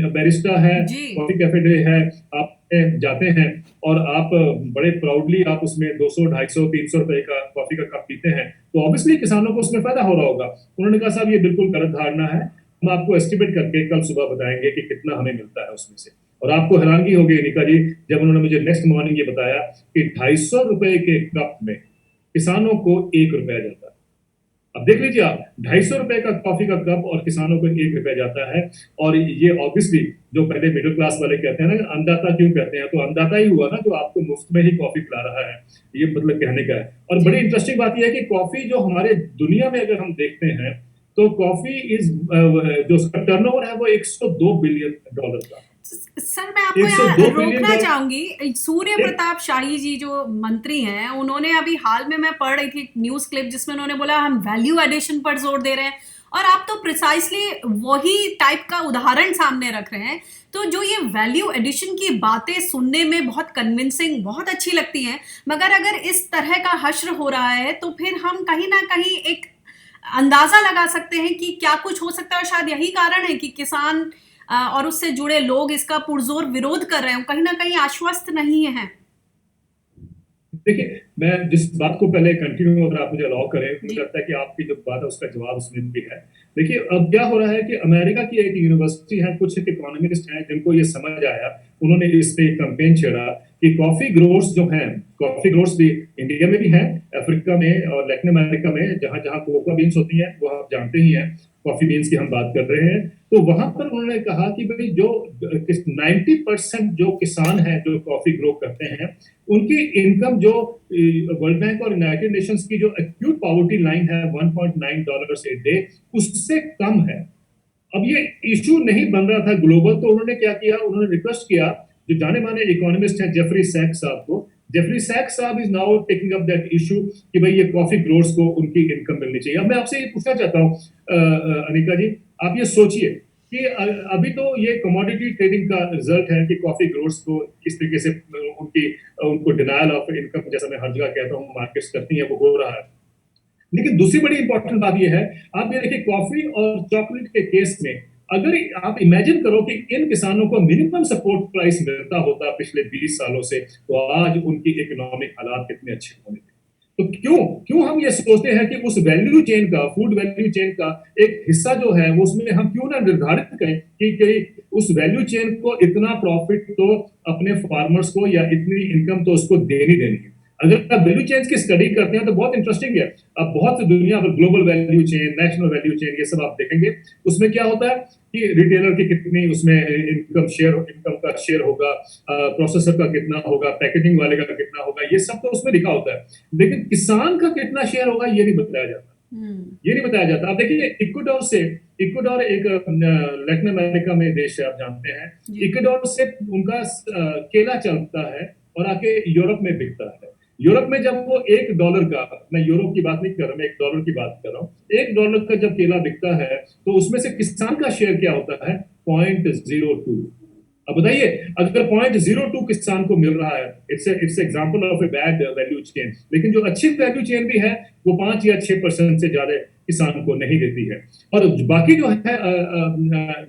बैरिस्टा है, कॉफी कैफे डे है, आप जाते हैं और आप बड़े प्राउडली आप उसमें 200, 250, 300 रुपए का कॉफी का कप पीते हैं, तो ऑब्वियसली किसानों को उसमें फायदा हो रहा होगा। उन्होंने कहा साहब ये बिल्कुल गलत धारणा है, हम आपको एस्टिमेट करके कल सुबह बताएंगे कि कितना हमें मिलता है उसमें से। और आपको हैरानगी होगी निका जी, जब उन्होंने मुझे नेक्स्ट मॉर्निंग ये बताया कि 250 रुपए के कप में किसानों को $1 जाता है। अब देख लीजिए आप, 250 रुपए का कॉफी का कप और किसानों को $1 जाता है। और ये ऑब्वियसली जो पहले मिडिल क्लास वाले कहते हैं ना, अन्नदाता क्यों कहते हैं, तो अन्नदाता ही हुआ ना जो आपको मुफ्त में ही कॉफी पिला रहा है, ये मतलब कहने का है। और बड़ी इंटरेस्टिंग बात यह है कि कॉफी जो हमारे दुनिया में अगर हम देखते हैं, तो कॉफी इज जो उसका टर्नओवर है वो $102 बिलियन का। सर मैं आपको यहाँ रोकना चाहूंगी। सूर्य प्रताप शाही जी जो मंत्री हैं, उन्होंने अभी हाल में मैं पढ़ रही थी न्यूज क्लिप जिसमें उन्होंने बोला हम वैल्यू एडिशन पर जोर दे रहे हैं, और आप तो प्रिसाइसली वही टाइप का उदाहरण सामने रख रहे हैं। तो जो ये वैल्यू एडिशन की बातें सुनने में बहुत कन्विंसिंग, बहुत अच्छी लगती हैं, मगर अगर इस तरह का हश्र हो रहा है तो फिर हम कहीं ना कहीं एक अंदाजा लगा सकते हैं कि क्या कुछ हो सकता है। शायद यही कारण है कि किसान और उससे जुड़े लोग इसका पुरजोर विरोध कर रहे हैं, कहीं ना कहीं आश्वस्त नहीं है। देखिए, मैं जिस बात को पहले कंटिन्यू, अगर आप मुझे अलाउ करें, मुझे लगता है कि आपकी जो बात है उसका जवाब उसमें भी है। देखिए, अब क्या हो रहा है कि अमेरिका की एक यूनिवर्सिटी है, कुछ इकोनॉमिस्ट हैं जिनको ये समझ आया, उन्होंने इस पे कैंपेन छेड़ा कि कॉफी ग्रोअर्स जो हैं, कॉफी ग्रोअर्स भी इंडिया में भी हैं, अफ्रीका में और लैटिन अमेरिका में, जहां जहां कोकोआ बीन्स होती हैं, वो आप जानते ही हैं, कॉफी बीन्स की हम बात कर रहे हैं। तो वहां पर उन्होंने कहा कि भाई जो 90% जो किसान हैं जो कॉफी ग्रो करते हैं, उनकी इनकम जो वर्ल्ड बैंक और यूनाइटेड नेशंस की जो एक्यूट पॉवर्टी लाइन है $1.9 ए डे, उससे कम है। अब ये इशू नहीं बन रहा था ग्लोबल, तो उन्होंने क्या किया, उन्होंने रिक्वेस्ट किया जो जाने माने इकोनॉमिस्ट हैं जेफरी सैक्स साहब को। जेफरी सैक्स साहब is now taking up that issue कि भाई ये कॉफी ग्रोअर्स को उनकी इनकम मिलनी चाहिए। अब मैं आपसे ये पूछना चाहता हूँ अनिका जी, आप ये सोचिए कि अभी तो ये कमोडिटी ट्रेडिंग का रिजल्ट है कि कॉफी ग्रोअर्स को इस तरीके से उनकी उनको डिनायल ऑफ इनकम, जैसा मैं हर जगह कहता हूँ मार्केट्स करती हैं, वो हो रहा है। लेकिन दूसरी बड़ी इंपॉर्टेंट बात यह है, आप ये देखिए कॉफी और चॉकलेट के केस में अगर आप इमेजिन करो कि इन किसानों को मिनिमम सपोर्ट प्राइस मिलता होता पिछले 20 सालों से, तो आज उनकी इकोनॉमिक हालात कितने अच्छे होने थे। तो क्यों क्यों हम ये सोचते हैं कि उस वैल्यू चेन का, फूड वैल्यू चेन का एक हिस्सा जो है वो उसमें हम क्यों ना निर्धारित करें कि उस वैल्यू चेन को इतना प्रॉफिट तो अपने फार्मर्स को या इतनी इनकम तो उसको देनी देनी है। अगर आप वैल्यू चेन की स्टडी करते हैं तो बहुत इंटरेस्टिंग है। अब बहुत दुनिया भर global value chain, national value chain, ये सब आप देखेंगे, उसमें क्या होता है कि रिटेलर की कितनी उसमें इनकम का शेयर होगा, प्रोसेसर का कितना होगा, पैकेजिंग वाले का कितना होगा, ये सब तो उसमें लिखा होता है। लेकिन किसान का कितना शेयर होगा ये नहीं बताया जाता। ये नहीं बताया जाता। आप देखिए इक्वाडोर एक लैटिन अमेरिका में देश है, आप जानते हैं। इक्वाडोर से उनका केला चलता है और आके यूरोप में बिकता है। यूरोप में जब वो $1 का, मैं यूरोप की बात नहीं कर रहा, मैं $1 की बात कर रहा हूँ, $1 का जब केला बिकता है तो उसमें से किसान का शेयर क्या होता है, 0.02। अब बताइए, अगर 0.02 किसान को मिल रहा है, it's example of a bad value chain. लेकिन जो अच्छी वैल्यू चेन भी है वो 5 या 6% से ज्यादा किसान को नहीं देती है। और बाकी जो है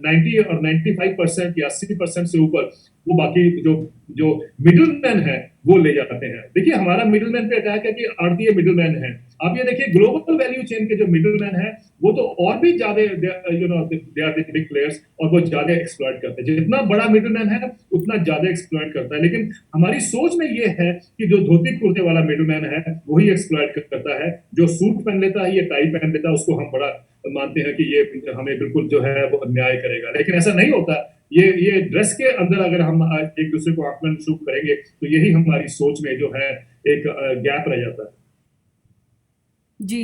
90 और 95% या 80% से ऊपर वो बाकी जो जो मिडिलमैन है वो ले जाते हैं। देखिए हमारा मिडिलमैन पे अटैक है कि आड़तीय मिडिलमैन है। आप ये देखिए ग्लोबल वैल्यू चेन के जो मिडिलमैन है वो तो और भी ज्यादा they are the big players, और वो ज्यादा एक्सप्लॉइट करते हैं। जितना बड़ा मिडिलमैन है उतना ज्यादा एक्सप्लॉइट करता है। लेकिन हमारी सोच में ये है कि जो धोती कुर्ते वाला मिडिलमैन है वही एक्सप्लॉइट करता है। जो सूट पहन लेता है, ये टाई पहन लेता है, उसको हम बड़ा मानते हैं कि ये हमें बिल्कुल जो है वो अन्याय करेगा। लेकिन ऐसा नहीं होता। ये ड्रेस के अंदर अगर हम एक दूसरे को आकलन शुरू करेंगे तो यही हमारी सोच में जो है एक गैप रह जाता है। जी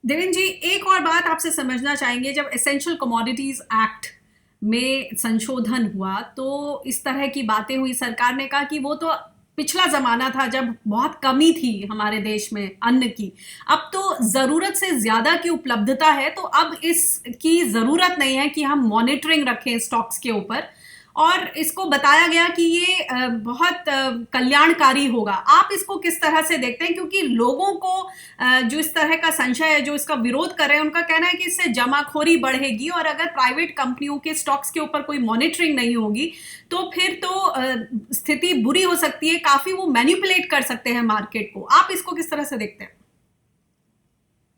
देवेंद्र जी, एक और बात आपसे समझना चाहेंगे। जब एसेंशियल कमोडिटीज एक्ट में संशोधन हुआ तो इस तरह की बातें हुई, सरकार ने कहा कि वो तो पिछला जमाना था जब बहुत कमी थी हमारे देश में अन्न की, अब तो जरूरत से ज्यादा की उपलब्धता है, तो अब इसकी जरूरत नहीं है कि हम मॉनिटरिंग रखें स्टॉक्स के ऊपर। और इसको बताया गया कि ये बहुत कल्याणकारी होगा। आप इसको किस तरह से देखते हैं? क्योंकि लोगों को जो इस तरह का संशय है, जो इसका विरोध कर रहे हैं, उनका कहना है कि इससे जमाखोरी बढ़ेगी और अगर प्राइवेट कंपनियों के स्टॉक्स के ऊपर कोई मॉनिटरिंग नहीं होगी तो फिर तो स्थिति बुरी हो सकती है, काफी वो मैनिपुलेट कर सकते हैं मार्केट को। आप इसको किस तरह से देखते हैं?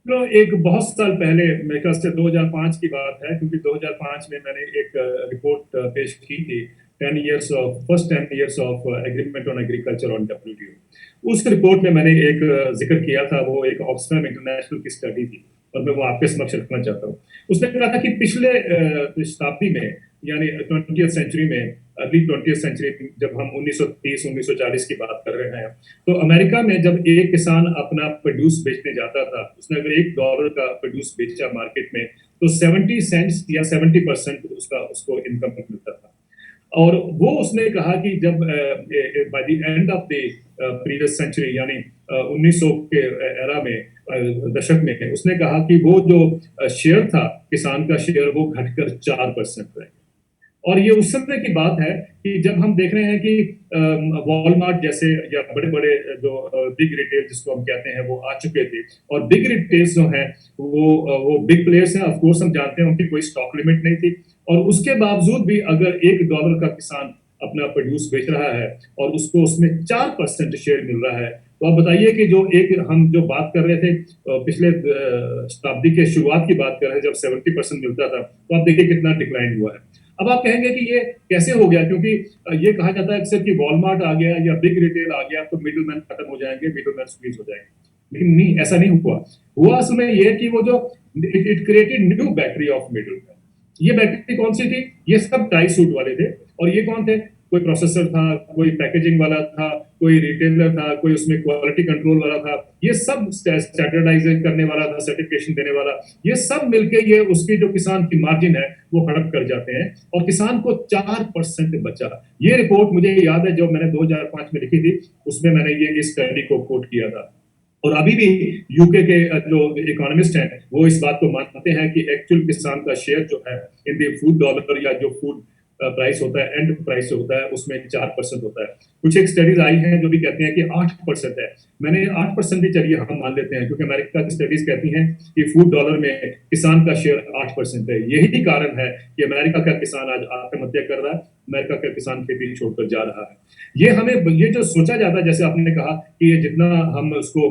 तो एक बहुत साल पहले, मेरे ख्याल से 2005 की बात है, क्योंकि 2005 में मैंने एक रिपोर्ट पेश की थी, first 10 years of agreement on agriculture on WTO। उस रिपोर्ट में मैंने एक जिक्र किया था, वो एक ऑक्सफैम इंटरनेशनल की स्टडी थी और मैं वो आपके समक्ष रखना चाहता हूँ। उसने कहा था कि पिछले शताब्दी में, यानी 20th सेंचुरी में, अर्ली 20th सेंचुरी, जब हम 1930-1940 की बात कर रहे हैं, तो अमेरिका में जब एक किसान अपना प्रोड्यूस बेचने जाता था, उसने अगर $1 का प्रोड्यूस बेचा मार्केट में, तो 70 सेंट्स या 70% उसको इनकम मिलता था। और वो उसने कहा कि जब by the end of the previous century, यानी 1900 के एरा में, दशक में, उसने कहा कि वो जो शेयर था किसान का शेयर, वो घटकर 4% रह गया। और ये उस समय की बात है कि जब हम देख रहे हैं कि वॉलमार्ट जैसे या बड़े बड़े जो बिग रिटेल जिसको हम कहते हैं वो आ चुके थे, और बिग रिटेल्स जो हैं वो बिग प्लेयर्स हैं। ऑफ कोर्स हम जानते हैं उनकी कोई स्टॉक लिमिट नहीं थी, और उसके बावजूद भी अगर $1 का किसान अपना प्रोड्यूस बेच रहा है और उसको उसमें 4% शेयर मिल रहा है, तो आप बताइए कि हम जो बात कर रहे थे पिछले शताब्दी के शुरुआत की बात कर रहे हैं, जब 70% मिलता था, तो आप देखिए कितना डिक्लाइन हुआ है। अब आप कहेंगे कि ये कैसे हो गया, क्योंकि ये कहा जाता है अक्सर कि वॉलमार्ट आ गया या बिग रिटेल आ गया तो मिडिलमैन खत्म हो जाएंगे, मिडिलमैन स्क्वीज हो जाएंगे। लेकिन नहीं, ऐसा नहीं हुआ असल में ये कि वो जो it created new battery of middleman. ये बैटरी कौन सी थी? ये सब टाई सूट वाले थे। और ये कौन थे? कोई प्रोसेसर था, कोई पैकेजिंग वाला था, कोई रिटेलर था, कोई उसमें क्वालिटी कंट्रोल वाला था, ये सब स्टैंडर्डाइजेशन करने वाला था, सर्टिफिकेशन देने वाला, ये सब मिलके ये उसकी जो किसान की मार्जिन है वो हड़प कर जाते हैं और किसान को 4% बचा। ये रिपोर्ट मुझे याद है जो मैंने 2005 में लिखी थी, उसमें मैंने ये इस स्टडी को कोट किया था। और अभी भी यूके के जो इकोनॉमिस्ट हैं वो इस बात को मानते हैं कि एक्चुअल किसान का शेयर जो है इन द फूड डॉलर या जो फूड प्राइस होता है, एंड प्राइस होता है, उसमें 4% होता है। कुछ एक स्टडीज आई हैं जो भी कहती हैं कि 8% है। मैंने 8% भी चलिए हम मान लेते हैं, क्योंकि अमेरिका की स्टडीज कहती हैं कि फूड डॉलर में किसान का शेयर 8% है। यही कारण है कि अमेरिका का किसान आज आत्महत्या कर रहा है, अमेरिका का किसान खेती छोड़कर जा रहा है। ये जो सोचा जाता है, जैसे आपने कहा कि ये जितना हम उसको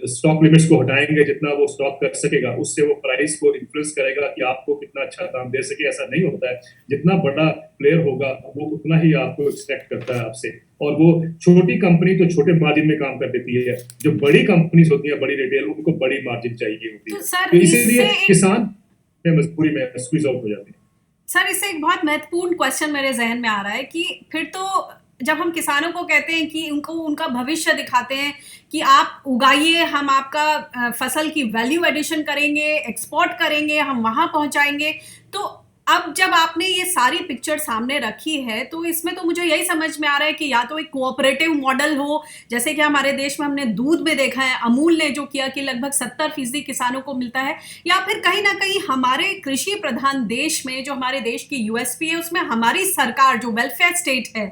स्टॉक लिमिट्स को हटाएंगे, जितना वो स्टॉक कर सकेगा उससे वो प्राइस को इन्फ्लुएंस करेगा कि आपको कितना अच्छा दाम दे सके। ऐसा नहीं होता है। जितना बड़ा प्लेयर होगा वो उतना ही आपको एक्सपेक्ट करता है आपसे, और वो छोटी कंपनी तो छोटे मार्जिन में काम कर देती है, जो बड़ी कंपनीज होती है, बड़ी रिटेल, उनको बड़ी मार्जिन चाहिए होती है, तो इसीलिए किसान मजबूरी में स्क्वीज आउट हो जाते हैं। सर, इससे एक बहुत महत्वपूर्ण क्वेश्चन मेरे जहन में आ रहा है कि फिर तो जब हम किसानों को कहते हैं कि उनको उनका भविष्य दिखाते हैं कि आप उगाइए, हम आपका फसल की वैल्यू एडिशन करेंगे, एक्सपोर्ट करेंगे, हम वहां पहुंचाएंगे, तो अब जब आपने ये सारी पिक्चर सामने रखी है तो इसमें तो मुझे यही समझ में आ रहा है कि या तो एक कोऑपरेटिव मॉडल हो, जैसे कि हमारे देश में हमने दूध में देखा है, अमूल ने जो किया कि लगभग 70% किसानों को मिलता है, या फिर कहीं ना कहीं हमारे कृषि प्रधान देश में जो हमारे देश की यूएसपी है उसमें हमारी सरकार जो वेलफेयर स्टेट है,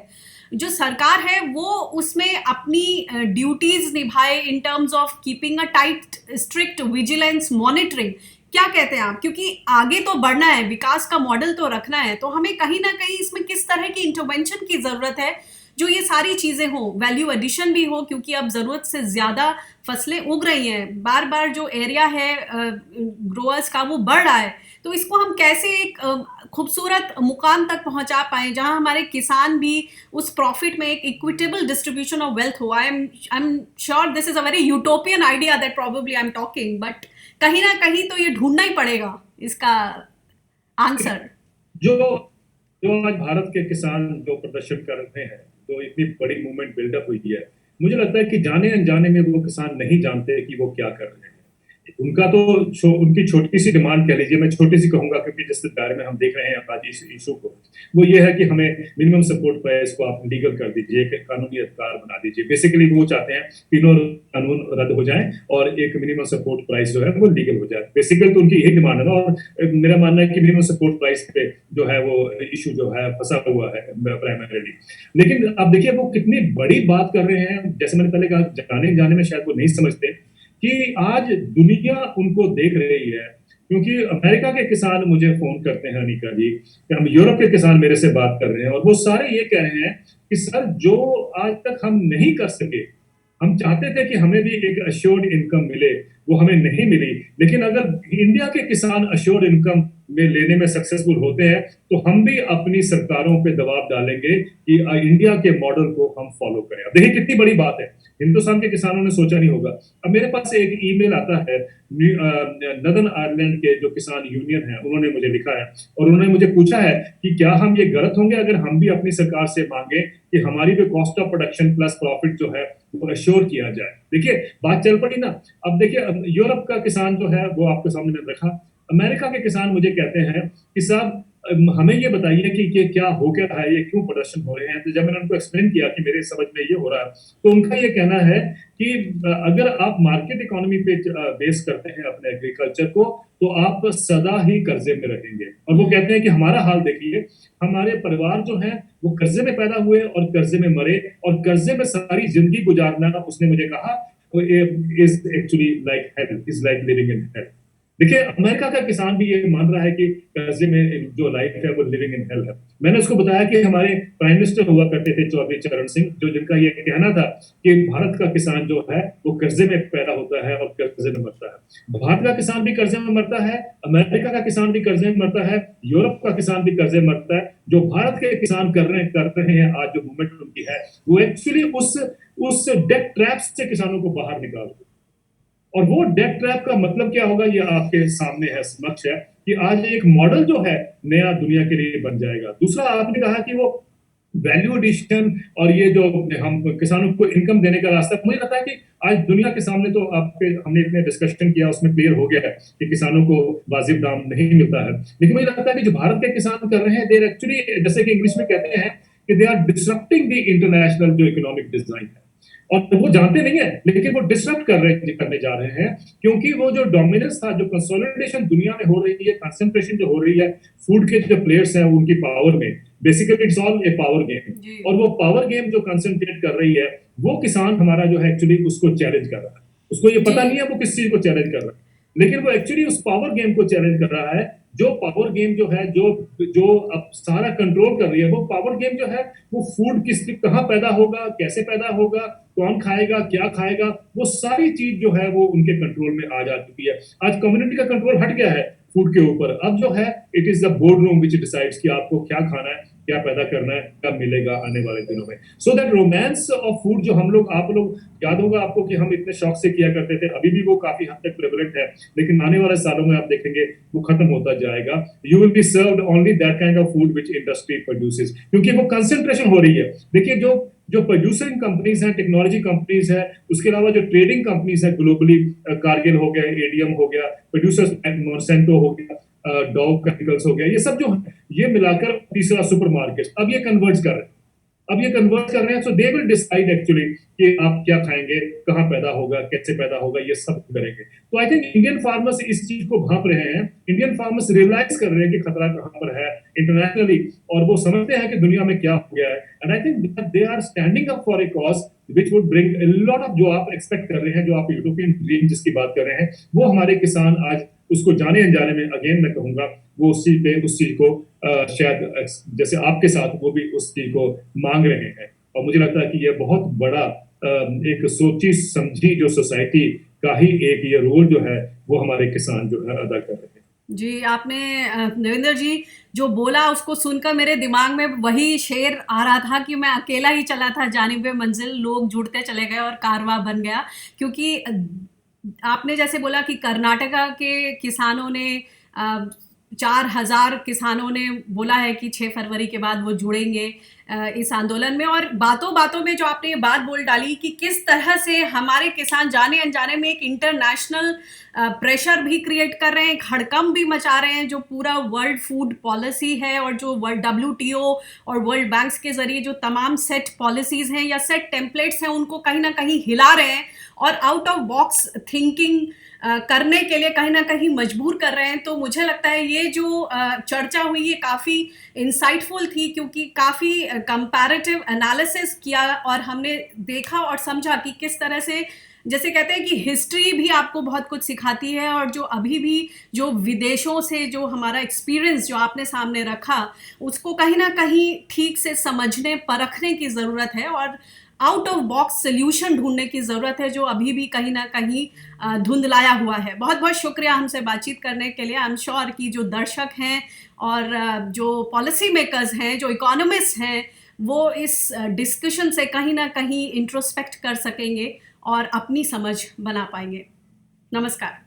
जो सरकार है वो उसमें अपनी ड्यूटीज निभाए in terms of keeping a tight strict vigilance monitoring. क्या कहते हैं आप? क्योंकि आगे तो बढ़ना है, विकास का मॉडल तो रखना है, तो हमें कहीं ना कहीं इसमें किस तरह की इंटरवेंशन की जरूरत है जो ये सारी चीजें हो, वैल्यू एडिशन भी हो, क्योंकि अब जरूरत से ज्यादा फसलें उग रही हैं, बार बार जो एरिया है ग्रोअर्स का वो बढ़ रहा है, तो इसको हम कैसे एक खूबसूरत मुकाम तक पहुंचा पाए जहां हमारे किसान भी उस प्रॉफिट में एक इक्विटेबल डिस्ट्रीब्यूशन ऑफ वेल्थ हो। I am sure this is a very utopian idea that probably I am talking, but कहीं ना कहीं तो ये ढूंढना ही पड़ेगा इसका आंसर। जो जो आज भारत के किसान जो प्रदर्शन कर रहे हैं, जो इतनी बड़ी मूवमेंट बिल्डअप हुई है, मुझे लगता है कि जाने अनजाने में वो किसान नहीं जानते कि वो क्या कर रहे हैं। उनका तो उनकी छोटी सी डिमांड कह लीजिए, मैं छोटी सी कहूंगा क्योंकि जिस दायरे में हम देख रहे हैं आज इस इशू को, वो ये है कि हमें मिनिमम सपोर्ट प्राइस को आप लीगल कर दीजिए, कानूनी अधिकार बना दीजिए। बेसिकली वो चाहते हैं तीनों कानून रद्द हो जाएं और एक मिनिमम सपोर्ट प्राइस जो है वो लीगल हो जाए। बेसिकली तो उनकी यही डिमांड है ना, और मेरा मानना है कि मिनिमम सपोर्ट प्राइस पे जो है वो इशू जो है फंसा हुआ है प्राइमरीली। लेकिन अब देखिए वो कितनी बड़ी बात कर रहे हैं। जैसे मैंने पहले कहा, जाने जाने में शायद वो नहीं समझते कि आज दुनिया उनको देख रही है, क्योंकि अमेरिका के किसान मुझे फोन करते हैं अनिका जी, कि हम यूरोप के किसान मेरे से बात कर रहे हैं और वो सारे ये कह रहे हैं कि सर जो आज तक हम नहीं कर सके, हम चाहते थे कि हमें भी एक अश्योर्ड इनकम मिले, वो हमें नहीं मिली। लेकिन अगर इंडिया के किसान अश्योर्ड इनकम में लेने में सक्सेसफुल होते हैं तो हम भी अपनी सरकारों पे दबाव डालेंगे कि इंडिया के मॉडल को हम फॉलो करें। अब देखिए कितनी बड़ी बात है, हिंदुस्तान के किसानों ने सोचा नहीं होगा। अब मेरे पास एक ईमेल आता है नदर्न आयरलैंड के जो किसान यूनियन है, उन्होंने मुझे लिखा है और उन्होंने मुझे पूछा है कि क्या हम ये गलत होंगे अगर हम भी अपनी सरकार से मांगे कि हमारी जो cost of production plus profit जो है वो अश्योर किया जाए। देखिए बात चल पड़ी ना। अब देखिए यूरोप का किसान जो है वो आपके सामने मैंने रखा, अमेरिका के किसान मुझे कहते हैं कि साहब हमें ये बताइए कि क्या हो क्या रहा है, ये क्यों प्रदर्शन हो रहे हैं। तो जब मैंने उनको एक्सप्लेन किया कि मेरे समझ में ये हो रहा है, तो उनका ये कहना है कि अगर आप मार्केट इकोनॉमी पे बेस करते हैं अपने एग्रीकल्चर को तो आप सदा ही कर्जे में रहेंगे। और वो कहते हैं कि हमारा हाल देखिए, हमारे परिवार जो है वो कर्जे में पैदा हुए और कर्जे में मरे और कर्जे में सारी जिंदगी गुजारना, उसने मुझे कहा, is actually like hell, is like living in hell. देखिए अमेरिका का किसान भी ये मान रहा है कि कर्जे में जो लाइफ है वो लिविंग इन हेल है। मैंने उसको बताया कि हमारे प्राइम मिनिस्टर हुआ करते थे चौधरी चरण सिंह, जो जिनका ये कहना था कि भारत का किसान जो है वो कर्जे में पैदा होता है और कर्जे में मरता है। भारत का किसान भी कर्जे में मरता है, अमेरिका का किसान भी कर्जे में मरता है, यूरोप का किसान भी कर्जे में मरता है। जो भारत के किसान कर रहे हैं आज जो मूवमेंट उनकी है, वो एक्चुअली उस डेट ट्रैप से किसानों को बाहर निकाल दो। और वो डेट ट्रैप का मतलब क्या होगा ये आपके सामने है, समक्ष है, कि आज एक मॉडल जो है नया दुनिया के लिए बन जाएगा। दूसरा आपने कहा कि वो वैल्यू एडिशन और ये जो हम किसानों को इनकम देने का रास्ता, मुझे लगता है कि आज दुनिया के सामने तो आपके हमने इतने डिस्कशन किया उसमें क्लियर हो गया है कि किसानों को वाजिब दाम नहीं मिलता है। लेकिन मुझे लगता है कि जो भारत के किसान कर रहे हैं, देर एक्चुअली, जैसे कि इंग्लिश में कहते हैं कि they are disrupting the international जो इकोनॉमिक डिजाइन है, और वो जानते नहीं है लेकिन वो डिसरप्ट करने जा रहे हैं, क्योंकि वो जो डोमिनेंस था, जो कंसोलिडेशन दुनिया में हो रही है, कंसंट्रेशन जो हो रही है फूड के जो प्लेयर्स हैं उनकी पावर में, basically it's all A power game, और वो पावर गेम जो कंसंट्रेट कर रही है, वो किसान हमारा जो है एक्चुअली उसको चैलेंज कर रहा है। उसको ये पता नहीं है वो किस चीज को चैलेंज कर रहा है, लेकिन वो एक्चुअली उस पावर गेम को चैलेंज कर रहा है। जो पावर गेम जो है, जो जो अब सारा कंट्रोल कर रही है, वो पावर गेम जो है, वो फूड किस कहाँ पैदा होगा, कैसे पैदा होगा, कौन खाएगा, क्या खाएगा, वो सारी चीज जो है वो उनके कंट्रोल में आ जा चुकी है। आज कम्युनिटी का कंट्रोल हट गया है फूड के ऊपर। अब जो है it is the board room which decides कि आपको क्या खाना है, क्या पैदा करना है, कब मिलेगा आने वाले दिनों में। So that romance of food जो हम लोग, आप लोग याद होगा आपको कि हम इतने शौक से किया करते थे, अभी भी वो काफी हद तक प्रेवलेंट है, लेकिन आने वाले सालों में आप देखेंगे वो खत्म होता जाएगा। You will be served only that kind of food which industry produces, क्योंकि वो कंसंट्रेशन हो रही है। देखिए जो जो प्रोड्यूसिंग कंपनीज हैं, टेक्नोलॉजी कंपनीज है, उसके अलावा जो ट्रेडिंग कंपनीज है ग्लोबली, कारगिल हो गया, एडीएम हो गया, प्रोड्यूसर्स मोनसेंटो हो गया, डॉव केमिकल्स हो गया, ये सब जो है ये मिलाकर तीसरा सुपरमार्केट अब ये कन्वर्ट कर रहे हैं। अब ये कन्वर्ट कर रहे हैं, सो दे विल डिसाइड एक्चुअली कि आप क्या खाएंगे, कहाँ पैदा होगा, कैसे पैदा होगा, ये सब करेंगे। तो आई थिंक इंडियन फार्मर्स इस चीज को भांप रहे हैं, इंडियन फार्मर्स रियलाइज कर रहे हैं कि खतरा कहाँ पर है इंटरनेशनली, और वो समझते हैं कि दुनिया में क्या हो गया है। And I think they are standing up for a cause which would bring a lot of, जो आप एक्सपेक्ट कर रहे हैं, जो आप यूरोपियन ड्रीम जिसकी बात कर रहे हैं, वो हमारे किसान आज उसको जाने अनजाने में, अगेन मैं कहूंगा, वो उस चीज को शायद जैसे आपके साथ वो भी उस चीज को मांग रहे हैं। और मुझे लगता है कि ये बहुत बड़ा एक सोची समझी जो सोसाइटी का ही एक ये रोल जो है वो हमारे किसान जो है अदा कर रहे हैं। जी, आपने देवेंद्र जी जो बोला उसको सुनकर मेरे दिमाग में वही शेर आ रहा था कि मैं अकेला ही चला था जानिबे मंजिल, लोग जुड़ते चले गए और कारवां बन गया। क्योंकि आपने जैसे बोला कि कर्नाटका के किसानों ने 4,000 किसानों ने बोला है कि 6 फरवरी के बाद वो जुड़ेंगे इस आंदोलन में। और बातों बातों में जो आपने ये बात बोल डाली कि किस तरह से हमारे किसान जाने अनजाने में एक इंटरनेशनल प्रेशर भी क्रिएट कर रहे हैं, एक हड़कंप भी मचा रहे हैं, जो पूरा वर्ल्ड फूड पॉलिसी है और जो वर्ल्ड WTO और वर्ल्ड बैंक्स के जरिए जो तमाम सेट पॉलिसीज हैं या सेट टेम्पलेट्स हैं उनको कहीं ना कहीं हिला रहे हैं और आउट ऑफ बॉक्स थिंकिंग करने के लिए कहीं ना कहीं मजबूर कर रहे हैं। तो मुझे लगता है ये जो चर्चा हुई ये काफ़ी इंसाइटफुल थी, क्योंकि काफ़ी कंपैरेटिव एनालिसिस किया और हमने देखा और समझा कि किस तरह से, जैसे कहते हैं कि हिस्ट्री भी आपको बहुत कुछ सिखाती है, और जो अभी भी जो विदेशों से जो हमारा एक्सपीरियंस जो आपने सामने रखा उसको कहीं ना कहीं ठीक से समझने परखने की ज़रूरत है और आउट ऑफ बॉक्स सोल्यूशन ढूंढने की ज़रूरत है, जो अभी भी कहीं ना कहीं धुंधलाया हुआ है। बहुत बहुत शुक्रिया हमसे बातचीत करने के लिए। आई एम श्योर कि जो दर्शक हैं और जो पॉलिसी मेकर्स हैं, जो इकोनॉमिस्ट हैं, वो इस डिस्कशन से कहीं ना कहीं इंट्रोस्पेक्ट कर सकेंगे और अपनी समझ बना पाएंगे। नमस्कार।